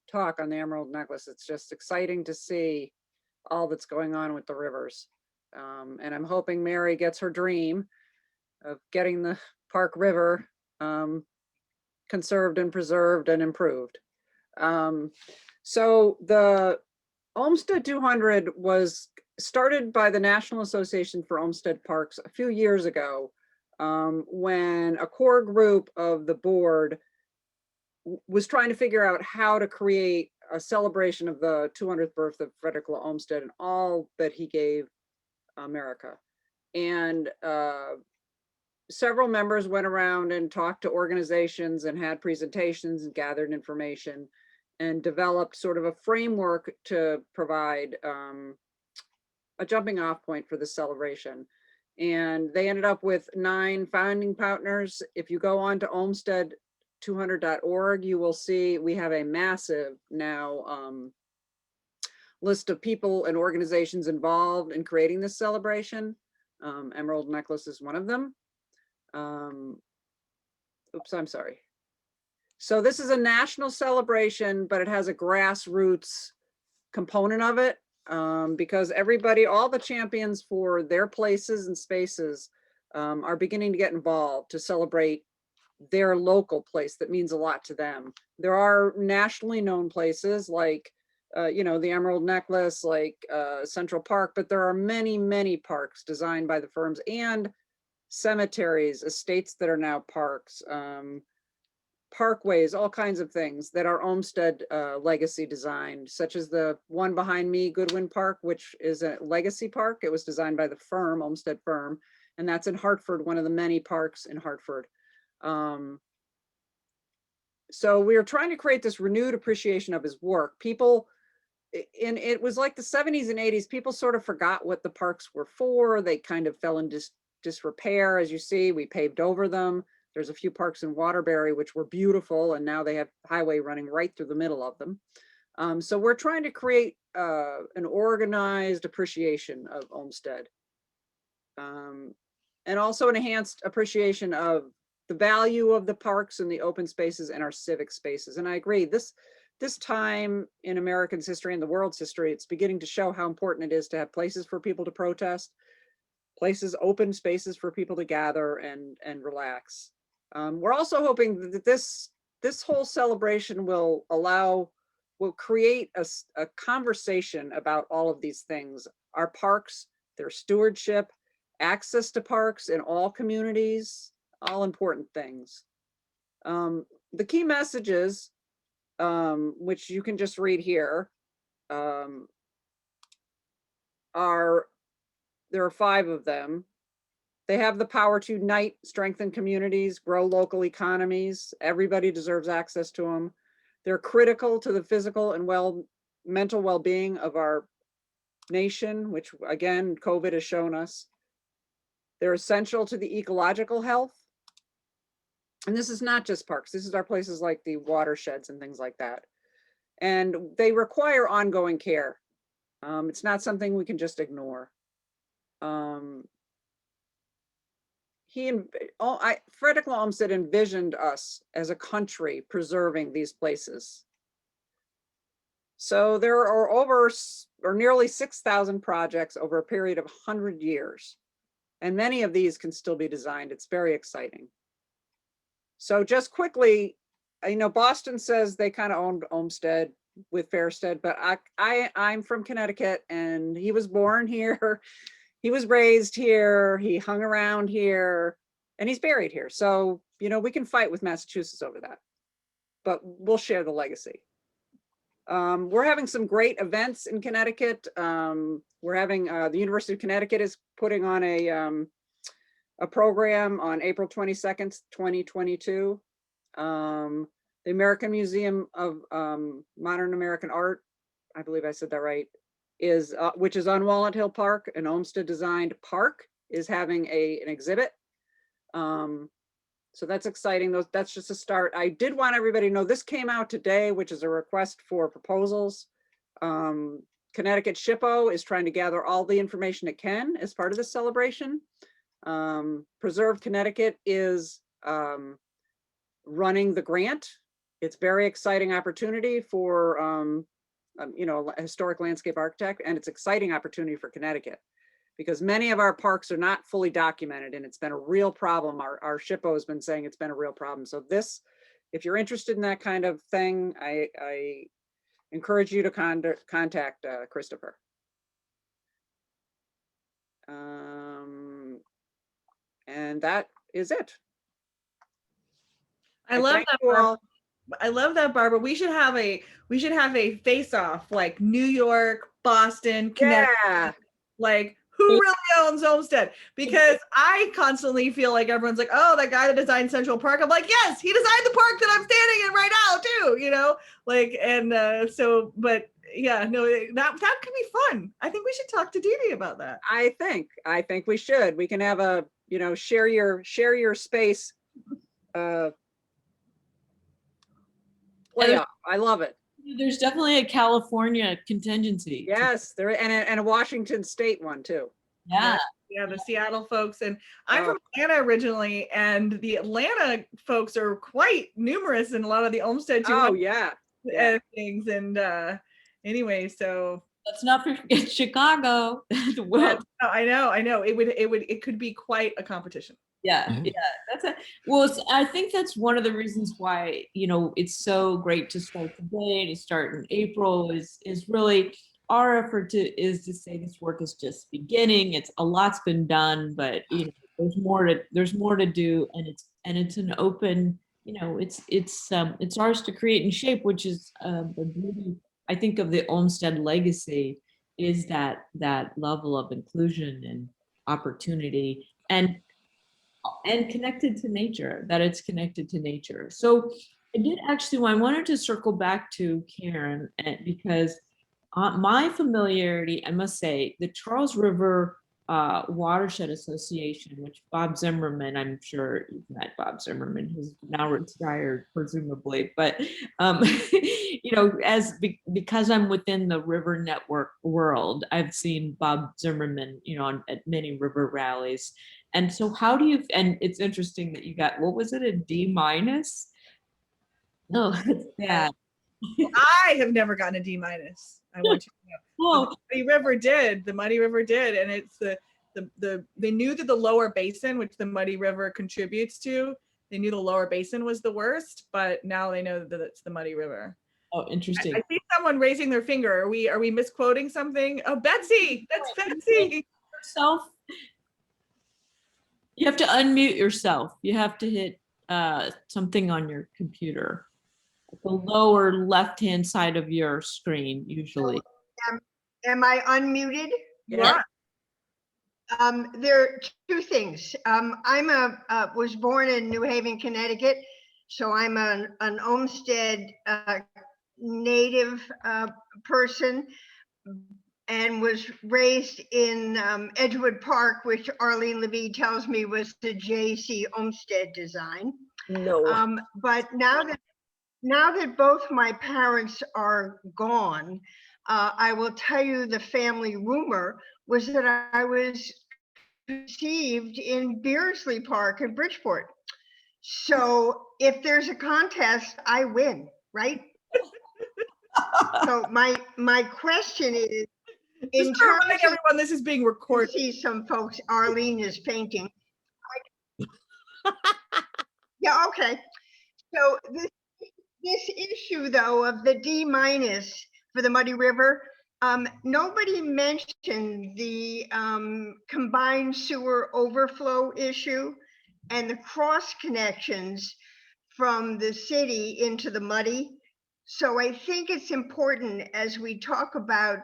talk on the Emerald Necklace. It's just exciting to see all that's going on with the rivers. And I'm hoping Mary gets her dream of getting the Park River conserved and preserved and improved. So the Olmsted 200 was started by the National Association for Olmsted Parks a few years ago, when a core group of the board was trying to figure out how to create a celebration of the 200th birth of Frederick Law Olmsted and all that he gave America. And several members went around and talked to organizations and had presentations and gathered information and developed sort of a framework to provide a jumping off point for the celebration. And they ended up with 9 founding partners. If you go on to olmsted200.org, you will see we have a massive now list of people and organizations involved in creating this celebration. Emerald Necklace is one of them. Oops, I'm sorry. So this is a national celebration, but it has a grassroots component of it, because everybody, all the champions for their places and spaces are beginning to get involved to celebrate their local place that means a lot to them. There are nationally known places like, the Emerald Necklace, like Central Park, but there are many, many parks designed by the firms, and cemeteries, estates that are now parks, parkways, all kinds of things that are Olmsted legacy designed, such as the one behind me, Goodwin Park, which is a legacy park. It was designed by the firm, Olmsted firm, and that's in Hartford, one of the many parks in Hartford. So we are trying to create this renewed appreciation of his work. People, and it was like the 70s and 80s, people sort of forgot what the parks were for. They kind of fell in disrepair. As you see, we paved over them. There's a few parks in Waterbury, which were beautiful, and now they have highway running right through the middle of them. So we're trying to create an organized appreciation of Olmsted, and also an enhanced appreciation of the value of the parks and the open spaces and our civic spaces. And I agree, this time in Americans' history and the world's history, it's beginning to show how important it is to have places for people to protest, places, open spaces for people to gather and relax. We're also hoping that this whole celebration will create a conversation about all of these things: our parks, their stewardship, access to parks in all communities, all important things. The key messages, which you can just read here, there are 5 of them. They have the power to unite, strengthen communities, grow local economies. Everybody deserves access to them. They're critical to the physical and mental well-being of our nation, which again, COVID has shown us. They're essential to the ecological health. And this is not just parks. This is our places like the watersheds and things like that. And they require ongoing care. It's not something we can just ignore. Frederick Law Olmsted envisioned us as a country preserving these places. So there are nearly 6,000 projects over a period of 100 years. And many of these can still be designed. It's very exciting. So just quickly, Boston says they kind of owned Olmsted with Fairstead, but I'm from Connecticut, and he was born here. He was raised here, he hung around here, and he's buried here. So, we can fight with Massachusetts over that, but we'll share the legacy. We're having some great events in Connecticut. We're having, the University of Connecticut is putting on a program on April 22nd, 2022. The American Museum of Modern American Art, I believe I said that right, which is on Walnut Hill Park, an Olmsted designed park, is having an exhibit. So that's exciting. That's just a start. I did want everybody to know this came out today, which is a request for proposals. Connecticut SHPO is trying to gather all the information it can as part of this celebration. Preserve Connecticut is running the grant. It's very exciting opportunity for a historic landscape architect, and it's exciting opportunity for Connecticut because many of our parks are not fully documented, and it's been a real problem. Our SHPO has been saying it's been a real problem. So if you're interested in that kind of thing, I encourage you to contact Christopher. And that is it. I love thank that, you all. I love that, Barbara. We should have a face-off, like New York, Boston, Connecticut. Yeah. Like, who really owns Olmsted? Because I constantly feel like everyone's like, oh, that guy that designed Central Park. I'm like, yes, he designed the park that I'm standing in right now too, but yeah, no, that could be fun. I think we should talk to Dee Dee about that. I think we should. We can have a, share your space playoff. I love it. There's definitely a California contingency. Yes, there and a Washington State one too. Yeah. Yeah, the Seattle folks, and I'm Oh. from Atlanta originally, and the Atlanta folks are quite numerous in a lot of the Olmsted 200 Oh, yeah. Yeah. things. And anyway, so Let's not forget Chicago. Well, I know. It could be quite a competition. yeah, yeah. Well, I think that's one of the reasons why, it's so great to start today, to start in April is really our effort is to say this work is just beginning. It's a lot's been done, but there's more to do, and it's an open, it's ours to create and shape, which is the beauty, I think, of the Olmsted legacy, is that level of inclusion and opportunity, and connected to nature, that it's connected to nature. So I wanted to circle back to Karen, because my familiarity, I must say, the Charles River Watershed Association, which Bob Zimmerman, I'm sure you've met Bob Zimmerman, who's now retired, presumably, but because I'm within the river network world, I've seen Bob Zimmerman, at many river rallies. And so and it's interesting that you got, what was it, a D minus? No, that's bad. I have never gotten a D minus. I want you to know. Whoa. The Muddy River did, and it's they knew that the lower basin, which the Muddy River contributes to, they knew the lower basin was the worst, but now they know that it's the Muddy River. Oh, interesting. I see someone raising their finger. Are we misquoting something? Oh, Betsy, that's Betsy. Yourself. You have to unmute yourself. You have to hit something on your computer. The lower left-hand side of your screen, usually. Am I unmuted? Yeah. There are two things. I was born in New Haven, Connecticut, so I'm an Olmsted native person, and was raised in Edgewood Park, which Arlene Levy tells me was the J.C. Olmsted design. No. But now that both my parents are gone, I will tell you the family rumor was that I was conceived in Beardsley Park in Bridgeport. So if there's a contest, I win, right? So my question is, Just to remind everyone, this is being recorded. See some folks, Arlene is fainting. Yeah, okay. So this issue, though, of the D minus for the Muddy River, nobody mentioned the combined sewer overflow issue and the cross connections from the city into the Muddy. So I think it's important, as we talk about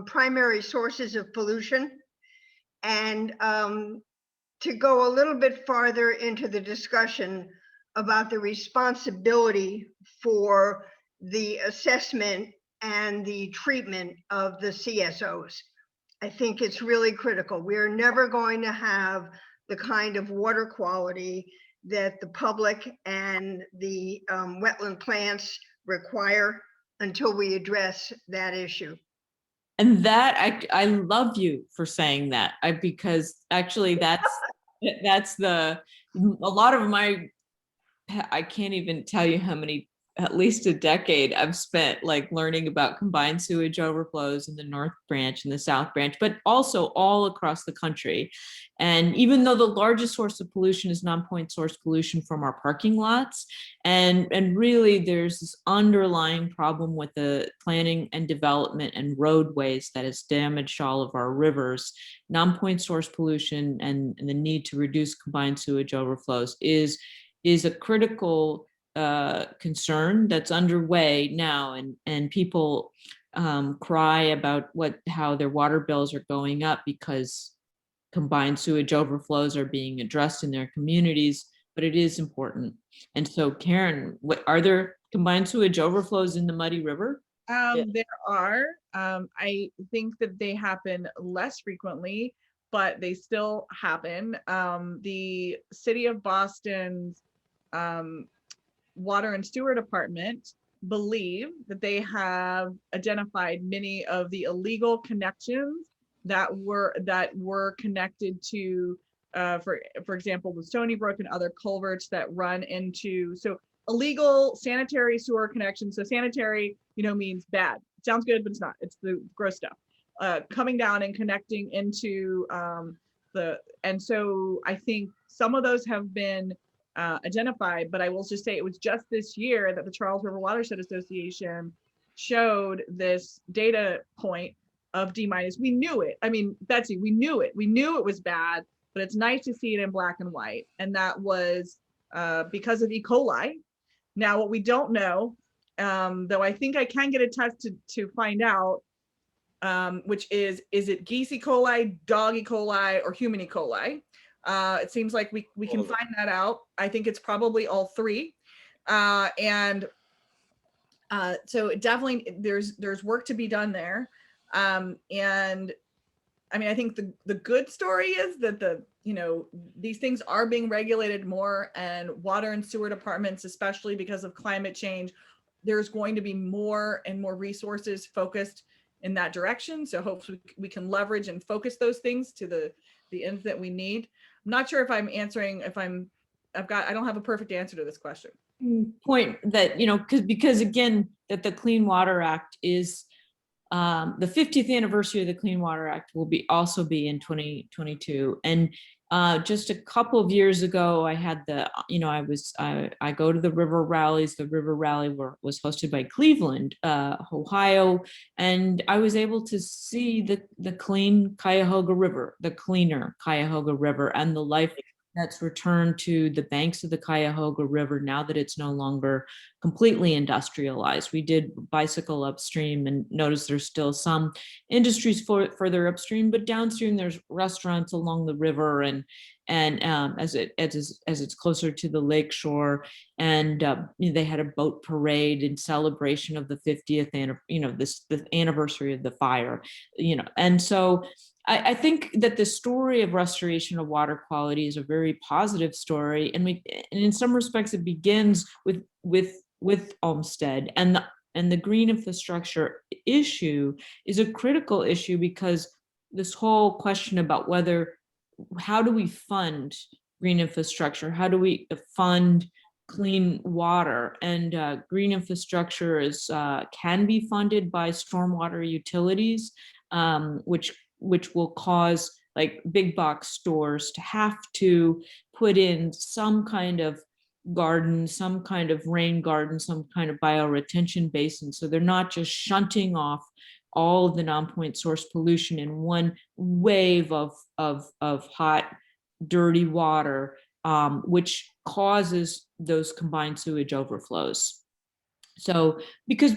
primary sources of pollution, and to go a little bit farther into the discussion about the responsibility for the assessment and the treatment of the CSOs. I think it's really critical. We're never going to have the kind of water quality that the public and the wetland plants require until we address that issue. And that I love you for saying that, because actually that's a lot of I can't even tell you how many, at least a decade I've spent learning about combined sewage overflows in the North Branch and the South Branch, but also all across the country. And even though the largest source of pollution is non-point source pollution from our parking lots, and really there's this underlying problem with the planning and development and roadways that has damaged all of our rivers. Non-point source pollution and the need to reduce combined sewage overflows is a critical concern that's underway now, and people cry about how their water bills are going up because combined sewage overflows are being addressed in their communities, but it is important. And so, Karen, are there combined sewage overflows in the Muddy River? There are. I think that they happen less frequently, but they still happen. The city of Boston's Water and Sewer Department believe that they have identified many of the illegal connections that were connected to, for example, the Stony Brook and other culverts that run into, so illegal sanitary sewer connections. So sanitary, means bad. It sounds good, but it's not. It's the gross stuff. Coming down and connecting into and so I think some of those have been identified, but I will just say it was just this year that the Charles River Watershed Association showed this data point of D-. We knew it. I mean, Betsy, we knew it. We knew it was bad, but it's nice to see it in black and white. And that was because of E. coli. Now, what we don't know, though I think I can get a test to find out, which is it geese E. coli, dog E. coli, or human E. coli? It seems like we can find that out. I think it's probably all three. So it definitely, there's work to be done there. And I mean, I think the good story is that these things are being regulated more, and water and sewer departments, especially because of climate change, there's going to be more and more resources focused in that direction. So hopefully we can leverage and focus those things to the ends that we need. I'm not sure if I'm answering, I don't have a perfect answer to this question. Point that, because again, that the Clean Water Act is, the 50th anniversary of the Clean Water Act will also be in 2022. And just a couple of years ago, I had I go to the river rallies. The river rally was hosted by Cleveland, Ohio, and I was able to see the clean Cuyahoga River, the cleaner Cuyahoga River, and the life that's returned to the banks of the Cuyahoga River now that it's no longer completely industrialized. We did bicycle upstream and notice there's still some industries further upstream, but downstream there's restaurants along the river, and as it's closer to the lake shore, and they had a boat parade in celebration of the 50th the anniversary of the fire, and so I think that the story of restoration of water quality is a very positive story, and in some respects it begins with Olmsted, and the green infrastructure issue is a critical issue, because this whole question about how do we fund green infrastructure, how do we fund clean water, and green infrastructure can be funded by stormwater utilities, which will cause like big box stores to have to put in some kind of garden, some kind of rain garden, some kind of bioretention basin. So they're not just shunting off all of the non-point source pollution in one wave of hot, dirty water, which causes those combined sewage overflows. So, because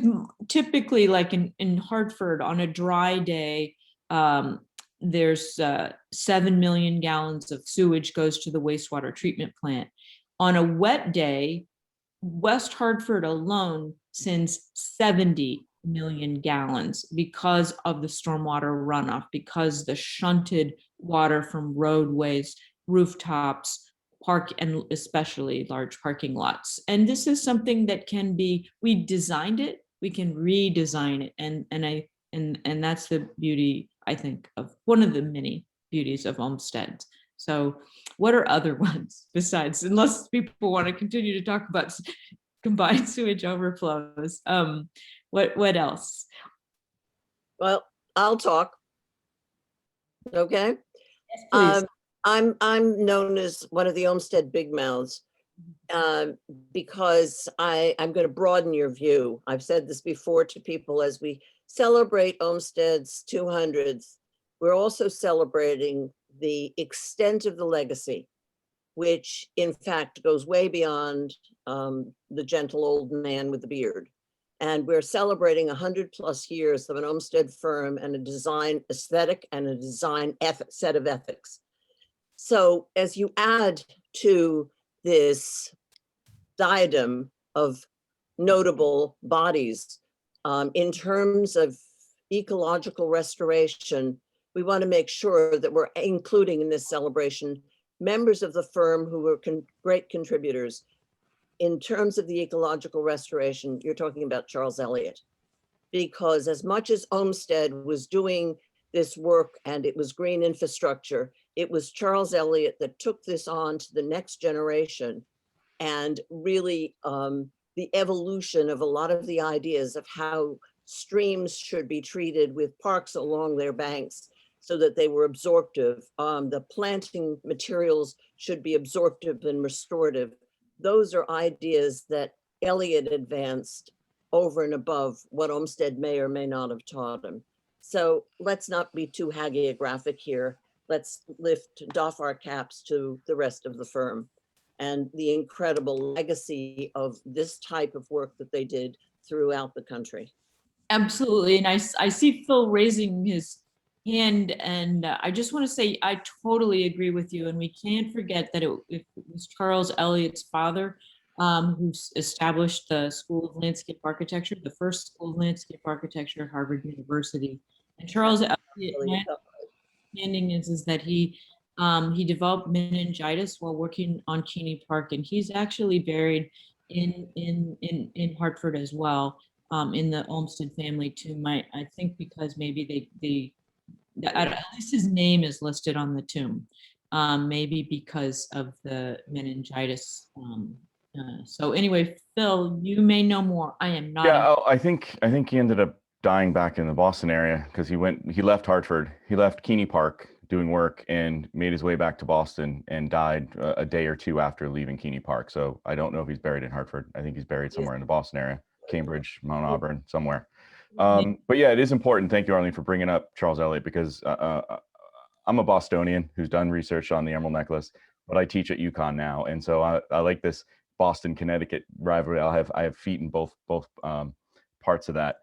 typically, like in Hartford, on a dry day, there's 7 million gallons of sewage goes to the wastewater treatment plant. On a wet day, West Hartford alone sends 70 million gallons because of the stormwater runoff, because the shunted water from roadways, rooftops, and especially large parking lots. And this is something that we designed it, we can redesign it. And that's the beauty, I think, of one of the many beauties of Olmsted. So what are other ones besides, unless people want to continue to talk about combined sewage overflows? What else? Well, I'll talk. Okay. Yes, please. I'm known as one of the Olmsted big mouths because I'm going to broaden your view. I've said this before to people as we celebrate Olmsted's 200th. We're also celebrating the extent of the legacy, which in fact goes way beyond the gentle old man with the beard. And we're celebrating 100+ years of an Olmsted firm and a design aesthetic and a design set of ethics. So as you add to this diadem of notable bodies in terms of ecological restoration, we want to make sure that we're including in this celebration members of the firm who were great contributors. In terms of the ecological restoration, you're talking about Charles Eliot, because as much as Olmsted was doing this work, and it was green infrastructure. It was Charles Eliot that took this on to the next generation, and really the evolution of a lot of the ideas of how streams should be treated with parks along their banks so that they were absorptive. The planting materials should be absorptive and restorative. Those are ideas that Eliot advanced over and above what Olmsted may or may not have taught him. So let's not be too hagiographic here. Let's doff our caps to the rest of the firm and the incredible legacy of this type of work that they did throughout the country. Absolutely. And I see Phil raising his hand, and I just want to say I totally agree with you. And we can't forget that it was Charles Eliot's father who established the School of Landscape Architecture, the first School of Landscape Architecture at Harvard University. And Charles Eliot, my understanding is that he developed meningitis while working on Keeney Park, and he's actually buried in Hartford as well. In the Olmsted family tomb, I think because maybe at least his name is listed on the tomb, maybe because of the meningitis. So anyway, Phil, you may know more. I am not. Yeah, I think he ended up dying back in the Boston area because he left Hartford, he left Keeney Park doing work and made his way back to Boston and died a day or two after leaving Keeney Park. So I don't know if he's buried in Hartford. I think he's buried somewhere in the Boston area. Cambridge, Mount Auburn, somewhere. But yeah, it is important. Thank you, Arlene, for bringing up Charles Eliot, because I'm a Bostonian who's done research on the Emerald Necklace, but I teach at UConn now. And so I like this Boston, Connecticut rivalry. I have feet in both parts of that.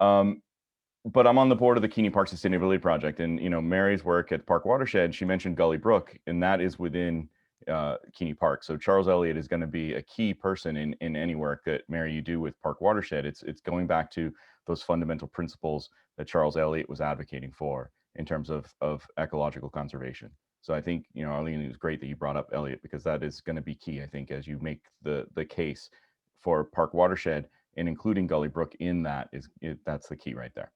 But I'm on the board of the Keeney Park Sustainability Project, and Mary's work at Park Watershed, she mentioned Gully Brook, and that is within Keeney Park. So Charles Eliot is going to be a key person in any work that Mary you do with Park Watershed. It's going back to those fundamental principles that Charles Eliot was advocating for in terms of ecological conservation. So I think, Arlene, it was great that you brought up Eliot, because that is going to be key, I think, as you make the case for Park Watershed, and including Gully Brook in that that's the key right there.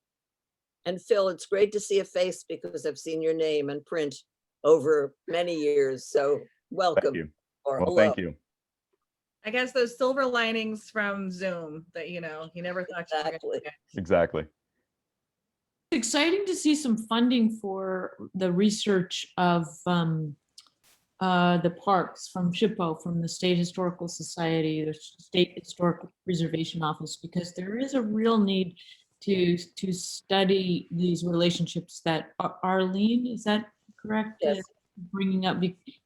And Phil, it's great to see a face, because I've seen your name in print over many years. So welcome. Thank you. Or Well, hello. thank you. I guess those silver linings from Zoom that, you never thought you were gonna Exactly. get. Exactly. It's exciting to see some funding for the research of the parks from SHPO, from the State Historical Society, the State Historical Preservation Office, because there is a real need to study these relationships that Arlene, is that correct? Yes. Bringing up,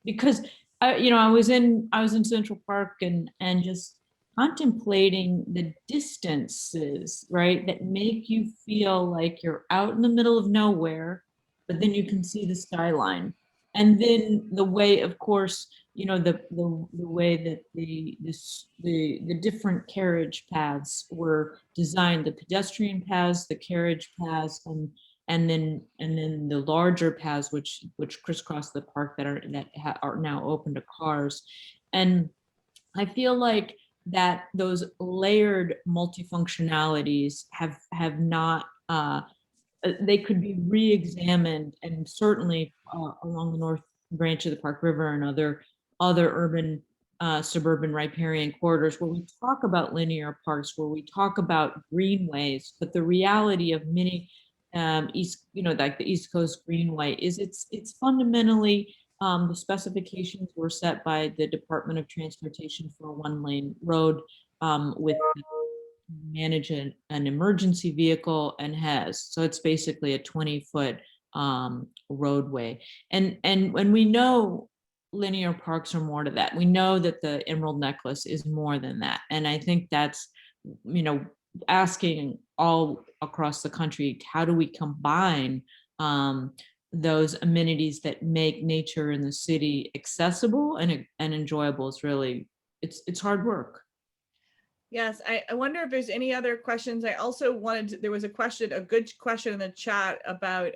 because I was in Central Park and just contemplating the distances, right, that make you feel like you're out in the middle of nowhere, but then you can see the skyline. And then the way, of course, the way that the different carriage paths were designed, the pedestrian paths, the carriage paths, and then the larger paths which crisscross the park that are now open to cars. And I feel like that those layered multifunctionalities have not they could be re-examined, and certainly along the north branch of the Park River and other urban suburban riparian corridors, where we talk about linear parks, where we talk about greenways. But the reality of many like the East Coast Greenway is it's fundamentally the specifications were set by the Department of Transportation for a one-lane road with manage an emergency vehicle and so it's basically a 20-foot roadway. And when we know linear parks are more to that, we know that the Emerald Necklace is more than that. And I think that's, asking all across the country, how do we combine those amenities that make nature in the city accessible and enjoyable? Is really, it's hard work. Yes, I wonder if there's any other questions. I also there was a good question in the chat about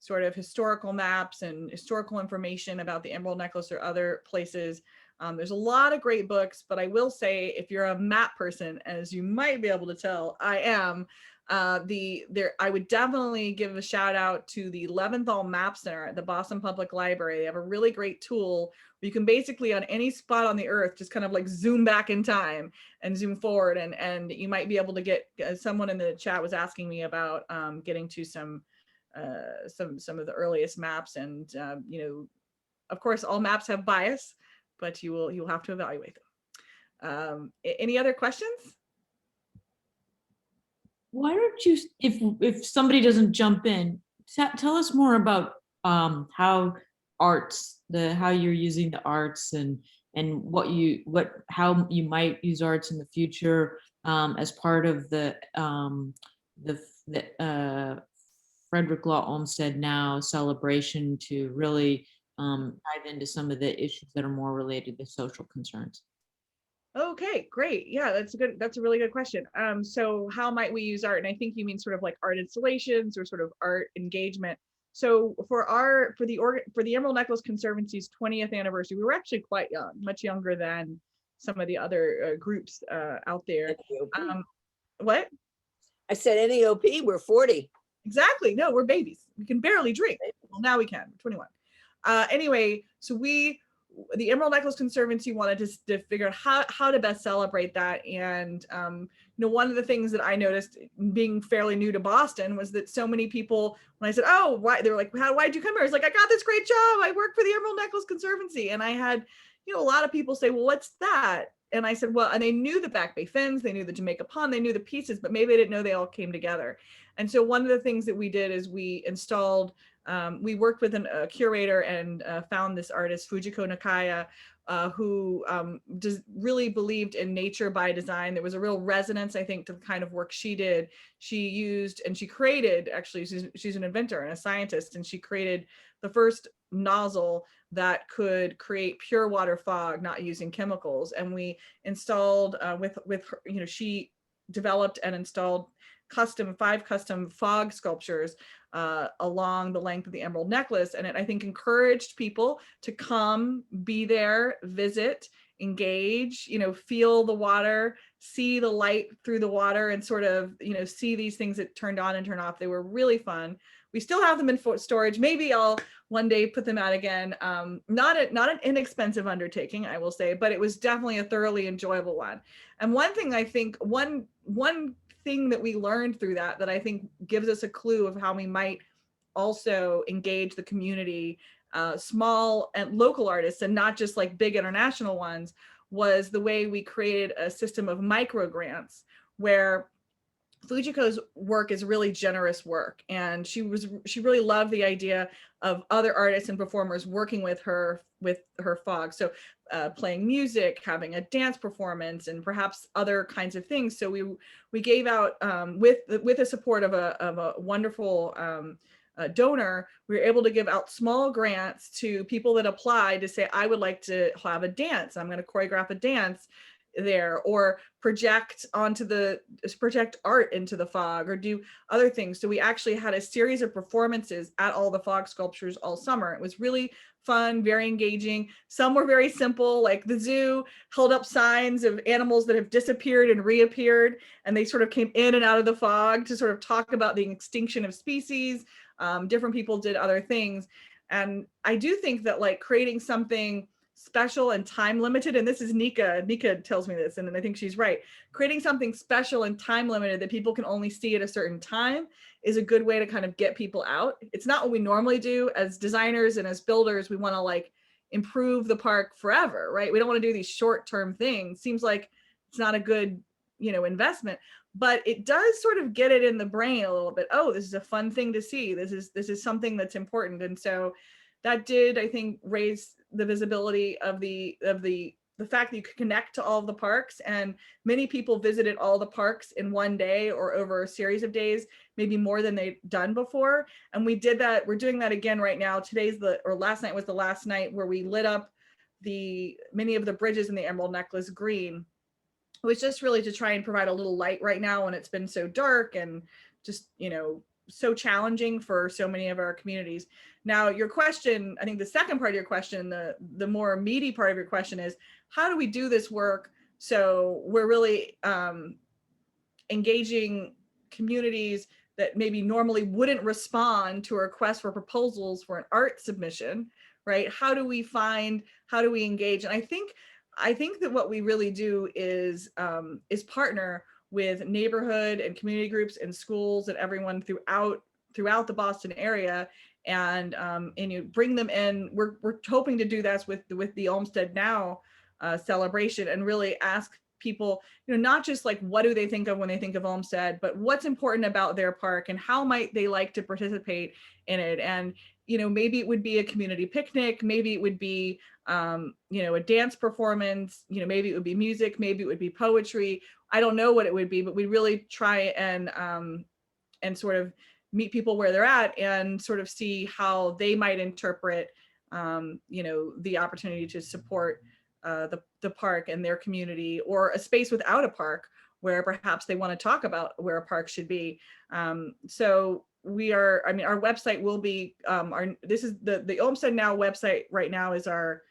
sort of historical maps and historical information about the Emerald Necklace or other places. There's a lot of great books, but I will say, if you're a map person, as you might be able to tell, I am, I would definitely give a shout out to the Leventhal Map Center at the Boston Public Library. They have a really great tool where you can basically, on any spot on the earth, just kind of like zoom back in time and zoom forward. And you might be able to get, someone in the chat was asking me about getting to some of the earliest maps. And you know, of course, all maps have bias, but you'll have to evaluate them. Any other questions? Why don't you, if somebody doesn't jump in, tell us more about how how you're using the arts and how you might use arts in the future as part of the Frederick Law Olmsted Now celebration to really dive into some of the issues that are more related to social concerns. Okay, great. Yeah, that's a really good question. So how might we use art? And I think you mean sort of like art installations or sort of art engagement. So for the Emerald Necklace Conservancy's 20th anniversary, we were actually quite young, much younger than some of the other groups out there. What? I said NEOP, we're 40. Exactly. No, we're babies. We can barely drink. Well, now we can. We're 21. Anyway, so the Emerald Necklace Conservancy wanted to figure out how to best celebrate that. And you know, one of the things that I noticed being fairly new to Boston was that so many people, when I said, "Oh, why?" They were like, "Why'd you come here?" I was like, "I got this great job. I work for the Emerald Necklace Conservancy." And I had, you know, a lot of people say, "Well, what's that?" And I said, "Well," and they knew the Back Bay Fins, they knew the Jamaica Pond, they knew the pieces, but maybe they didn't know they all came together. And so one of the things that we did is we installed, we worked with a curator and found this artist, Fujiko Nakaya, who really believed in nature by design. There was a real resonance, I think, to the kind of work she did. She used and she created, actually, she's an inventor and a scientist, and she created the first nozzle that could create pure water fog, not using chemicals. And we installed with her, you know, she developed and installed 5 custom fog sculptures along the length of the Emerald Necklace. And it, I think, encouraged people to come, be there, visit, engage, you know, feel the water, see the light through the water, and sort of, you know, see these things that turned on and turned off. They were really fun. We still have them in storage. Maybe I'll one day put them out again. Not an inexpensive undertaking, I will say, but it was definitely a thoroughly enjoyable one. And one thing I think, one thing that we learned through that I think gives us a clue of how we might also engage the community, small and local artists, and not just like big international ones, was the way we created a system of micro grants where Fujiko's work is really generous work, and she really loved the idea of other artists and performers working with her fog. So playing music, having a dance performance, and perhaps other kinds of things. So we gave out with the support of a wonderful donor, we were able to give out small grants to people that applied to say, I would like to have a dance. I'm going to choreograph a dance there, or project art into the fog, or do other things. So we actually had a series of performances at all the fog sculptures all summer. It was really fun, very engaging. Some were very simple, like the zoo held up signs of animals that have disappeared and reappeared, and they sort of came in and out of the fog to sort of talk about the extinction of species. Different people did other things. And I do think that, like, creating something special and time limited, and this is Nika tells me this, and I think she's right, creating something special and time limited that people can only see at a certain time is a good way to kind of get people out. It's not what we normally do as designers and as builders. We want to like improve the park forever, right? We don't want to do these short-term things. Seems like it's not a good, you know, investment, but it does sort of get it in the brain a little bit. Oh, this is a fun thing to see. This is something that's important. And so that did, I think, raise the visibility of the fact that you could connect to all of the parks. And many people visited all the parks in one day or over a series of days, maybe more than they'd done before. And we did that. We're doing that again right now. Last night was the last night where we lit up many of the bridges in the Emerald Necklace green. It was just really to try and provide a little light right now when it's been so dark and just, you know, so challenging for so many of our communities. Now, your question, I think the second part of your question, the more meaty part of your question is, how do we do this work so we're really engaging communities that maybe normally wouldn't respond to a request for proposals for an art submission, right? How do we engage? And I think that what we really do is partner with neighborhood and community groups and schools and everyone throughout the Boston area, and you bring them in. We're hoping to do that with the Olmsted Now celebration, and really ask people, not just like what do they think of when they think of Olmsted, but what's important about their park and how might they like to participate in it. And maybe it would be a community picnic, maybe it would be a dance performance, maybe it would be music, maybe it would be poetry. I don't know what it would be, but we really try and sort of meet people where they're at and sort of see how they might interpret the opportunity to support the park and their community, or a space without a park where perhaps they want to talk about where a park should be. So we are, our website will be, this is the Olmsted Now website right now is our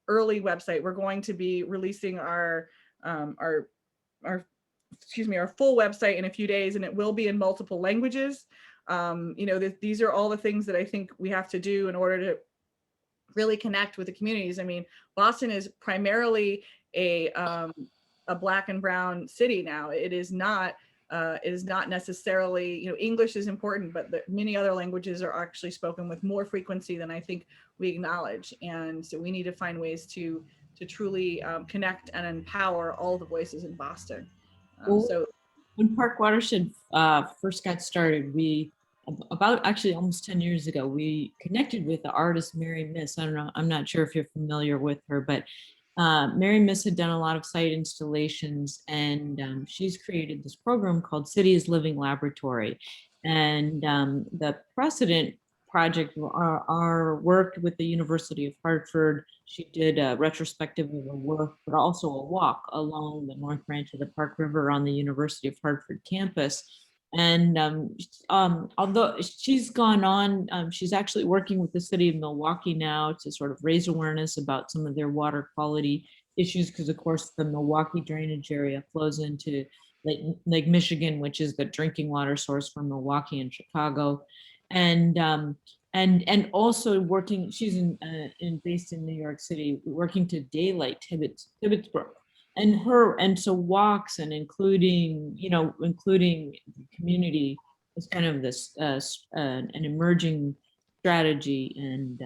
early website. We're going to be releasing our full website in a few days, and it will be in multiple languages. These are all the things that I think we have to do in order to really connect with the communities. Boston is primarily a Black and brown city now. It is not necessarily, English is important, but many other languages are actually spoken with more frequency than I think we acknowledge. And so we need to find ways to truly connect and empower all the voices in Boston. So when Park Watershed first got started, about actually almost 10 years ago, we connected with the artist Mary Miss. I don't know, I'm not sure if you're familiar with her, but Mary Miss had done a lot of site installations, and she's created this program called Cities Living Laboratory. And the precedent project worked with the University of Hartford. She did a retrospective of her work, but also a walk along the North Branch of the Park River on the University of Hartford campus. And although she's gone on, she's actually working with the city of Milwaukee now to sort of raise awareness about some of their water quality issues, because of course the Milwaukee drainage area flows into Lake Michigan, which is the drinking water source for Milwaukee and Chicago. And also working, she's based in New York City, working to daylight Tibbetsbrook. And so walks and including the community is kind of this an emerging strategy. And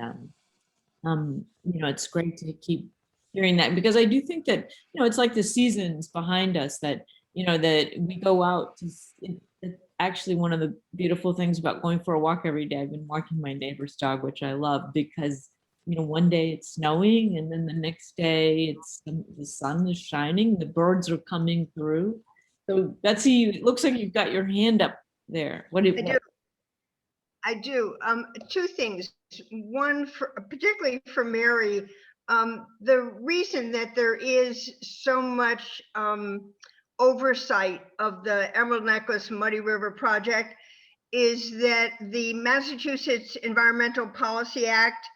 it's great to keep hearing that, because I do think that it's like the seasons behind us that that we go out to. It's actually one of the beautiful things about going for a walk every day. I've been walking my neighbor's dog, which I love, because one day it's snowing, and then the next day the sun is shining, the birds are coming through. So Betsy, it looks like you've got your hand up there. What do you? I do. Two things. One, particularly for Mary, the reason that there is so much oversight of the Emerald Necklace Muddy River project is that the Massachusetts Environmental Policy Act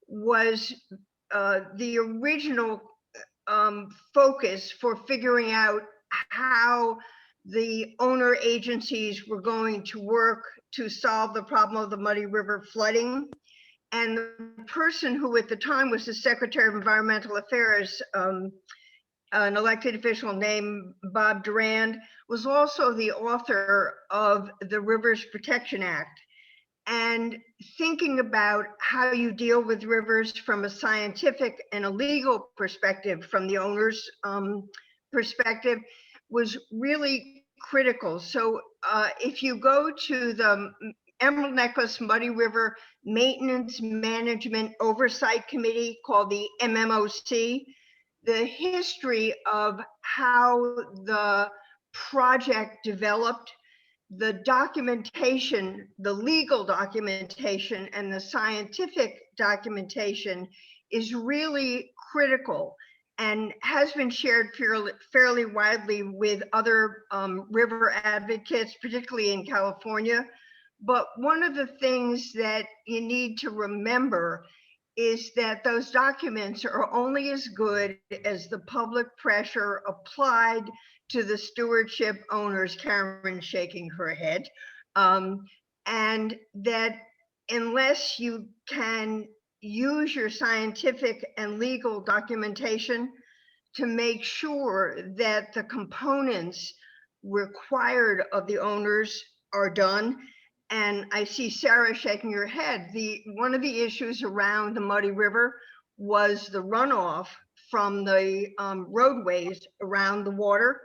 was the original focus for figuring out how the owner agencies were going to work to solve the problem of the Muddy River flooding. And the person who at the time was the Secretary of Environmental Affairs, an elected official named Bob Durand, was also the author of the Rivers Protection Act. And thinking about how you deal with rivers from a scientific and a legal perspective, from the owner's perspective, was really critical. So if you go to the Emerald Necklace Muddy River Maintenance Management Oversight Committee, called the MMOC, the history of how the project developed, the documentation, the legal documentation, and the scientific documentation is really critical and has been shared fairly widely with other river advocates, particularly in California. But one of the things that you need to remember is that those documents are only as good as the public pressure applied to the stewardship owners. Karen shaking her head. And that unless you can use your scientific and legal documentation to make sure that the components required of the owners are done. And I see Sarah shaking her head. One of the issues around the Muddy River was the runoff from the roadways around the water.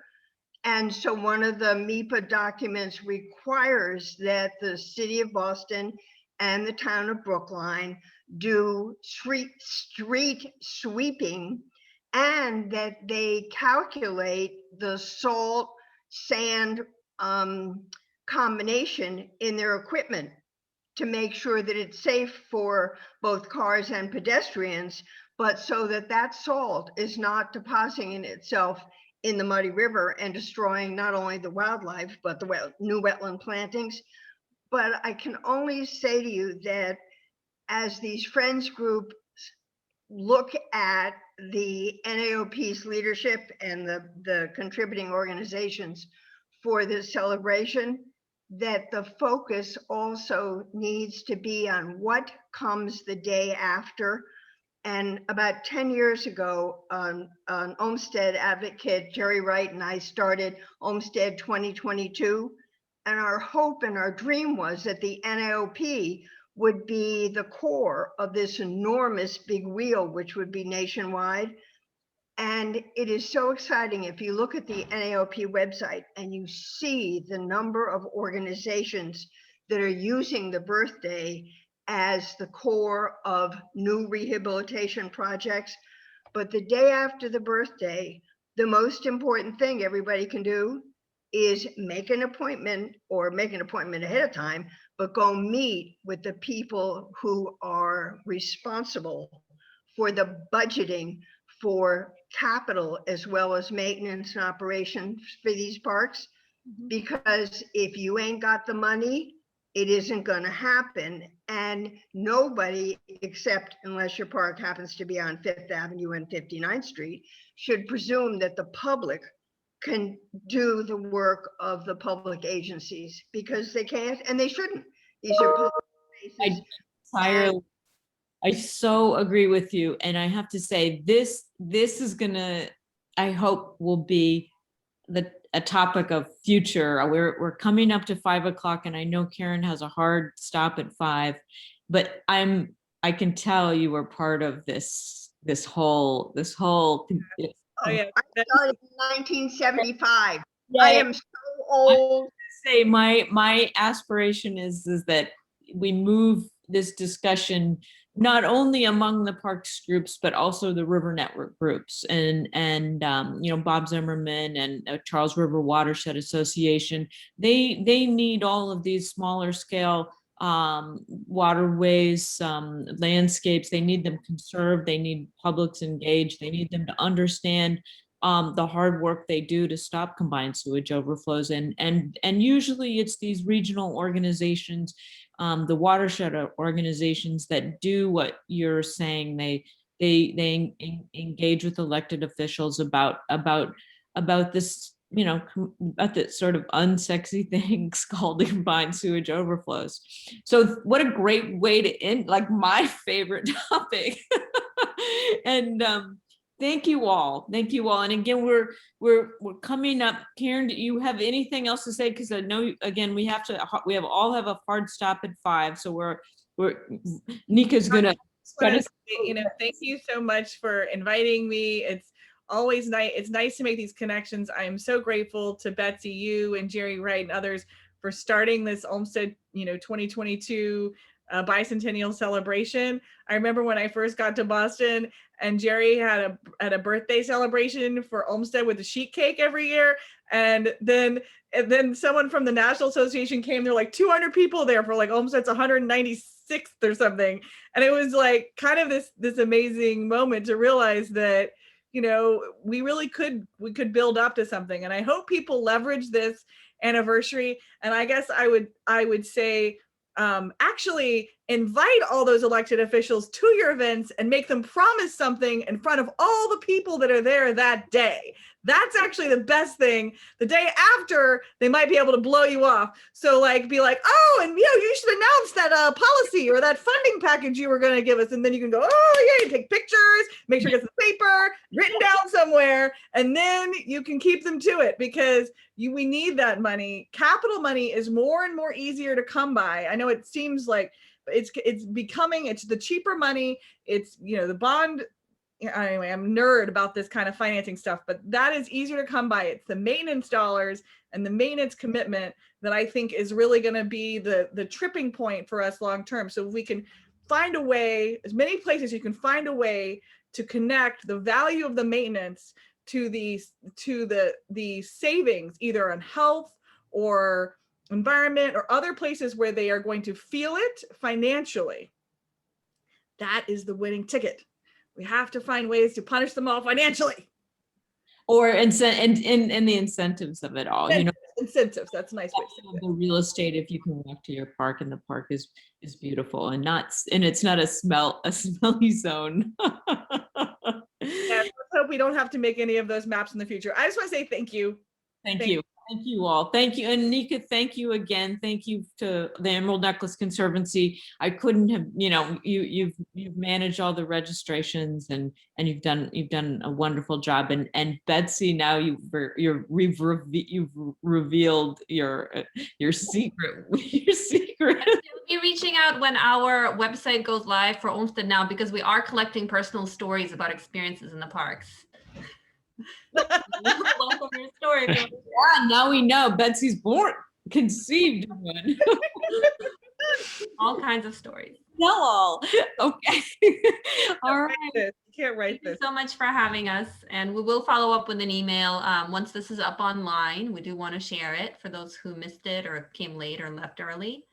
And so one of the MEPA documents requires that the city of Boston and the town of Brookline do street sweeping, and that they calculate the salt sand combination in their equipment to make sure that it's safe for both cars and pedestrians, but so that that salt is not depositing itself in the Muddy River and destroying not only the wildlife, but the new wetland plantings. But I can only say to you that as these friends groups look at the NAOP's leadership and the contributing organizations for this celebration, that the focus also needs to be on what comes the day after. And about 10 years ago, an Olmsted advocate, Jerry Wright, and I started Olmsted 2022. And our hope and our dream was that the NAOP would be the core of this enormous big wheel, which would be nationwide. And it is so exciting if you look at the NAOP website and you see the number of organizations that are using the birthday as the core of new rehabilitation projects. But the day after the birthday, the most important thing everybody can do is make an appointment, or make an appointment ahead of time, but go meet with the people who are responsible for the budgeting for capital as well as maintenance and operations for these parks. Because if you ain't got the money, it isn't going to happen. And nobody, except unless your park happens to be on 5th Avenue and 59th Street, should presume that the public can do the work of the public agencies, because they can't and they shouldn't. These are public spaces. I so agree with you. And I have to say, this is gonna, I hope, will be a topic of future. We're coming up to 5 o'clock, and I know Karen has a hard stop at 5, but I can tell you were part of this whole. Oh, yeah. I started in 1975. Yeah, I am so old. say my aspiration is that we move this discussion not only among the parks groups, but also the river network groups, and you know, Bob Zimmerman and Charles River Watershed Association. They need all of these smaller scale waterways, landscapes. They need them conserved. They need publics engaged. They need them to understand the hard work they do to stop combined sewage overflows, and usually it's these regional organizations, the watershed organizations, that do what you're saying. They engage with elected officials about this, you know, about the sort of unsexy things called the combined sewage overflows. So what a great way to end, like, my favorite topic. And thank you all. And again, we're coming up. Karen, do you have anything else to say? Because I know, again, we all have a hard stop at 5. So we're Nika's gonna. You know, thank you so much for inviting me. It's always nice. It's nice to make these connections. I am so grateful to Betsy, you and Jerry Wright and others for starting this Olmsted, 2022 bicentennial celebration. I remember when I first got to Boston, and Jerry had a birthday celebration for Olmsted with a sheet cake every year. And then someone from the National Association came. There were like 200 people there for like Olmsted's 196th or something. And it was like kind of this amazing moment to realize that, we really could build up to something. And I hope people leverage this anniversary. And I guess I would say, actually invite all those elected officials to your events and make them promise something in front of all the people that are there that day. That's actually the best thing. The day after, they might be able to blow you off. So like, be like, oh, and you should announce that policy or that funding package you were going to give us. And then you can go, oh yeah, you take pictures, make sure it gets the paper written down somewhere, and then you can keep them to it, because we need that money. Capital money is more and more easier to come by. I know it seems like it's the cheaper money. It's, the bond. Anyway, I'm a nerd about this kind of financing stuff, but that is easier to come by. It's the maintenance dollars and the maintenance commitment that I think is really going to be the tripping point for us long term. So if we can find a way, as many places you can find a way to connect the value of the maintenance to the savings, either on health or environment or other places where they are going to feel it financially, that is the winning ticket. We have to find ways to punish them all financially. Or in the incentives of it all, Incentives, that's a nice way to say it. the real estate, if you can walk to your park, and the park is beautiful and it's not a smelly zone. Yeah, let's hope we don't have to make any of those maps in the future. I just want to say thank you. Thank you. Thank you all. Thank you. And Nika, thank you again. Thank you to the Emerald Necklace Conservancy. I couldn't have, you've managed all the registrations and you've done a wonderful job. And Betsy, now you've revealed your secret. Your secret. We'll be reaching out when our website goes live for Olmsted now, because we are collecting personal stories about experiences in the parks. Welcome your story. Yeah, now we know Betsy's conceived one. All kinds of stories. Tell all. Okay. All right. You can't write Thank you this. so much for having us, and we will follow up with an email once this is up online. We do want to share it for those who missed it or came late or left early.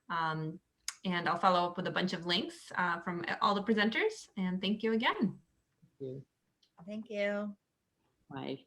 And I'll follow up with a bunch of links from all the presenters. And thank you again. Thank you. Bye.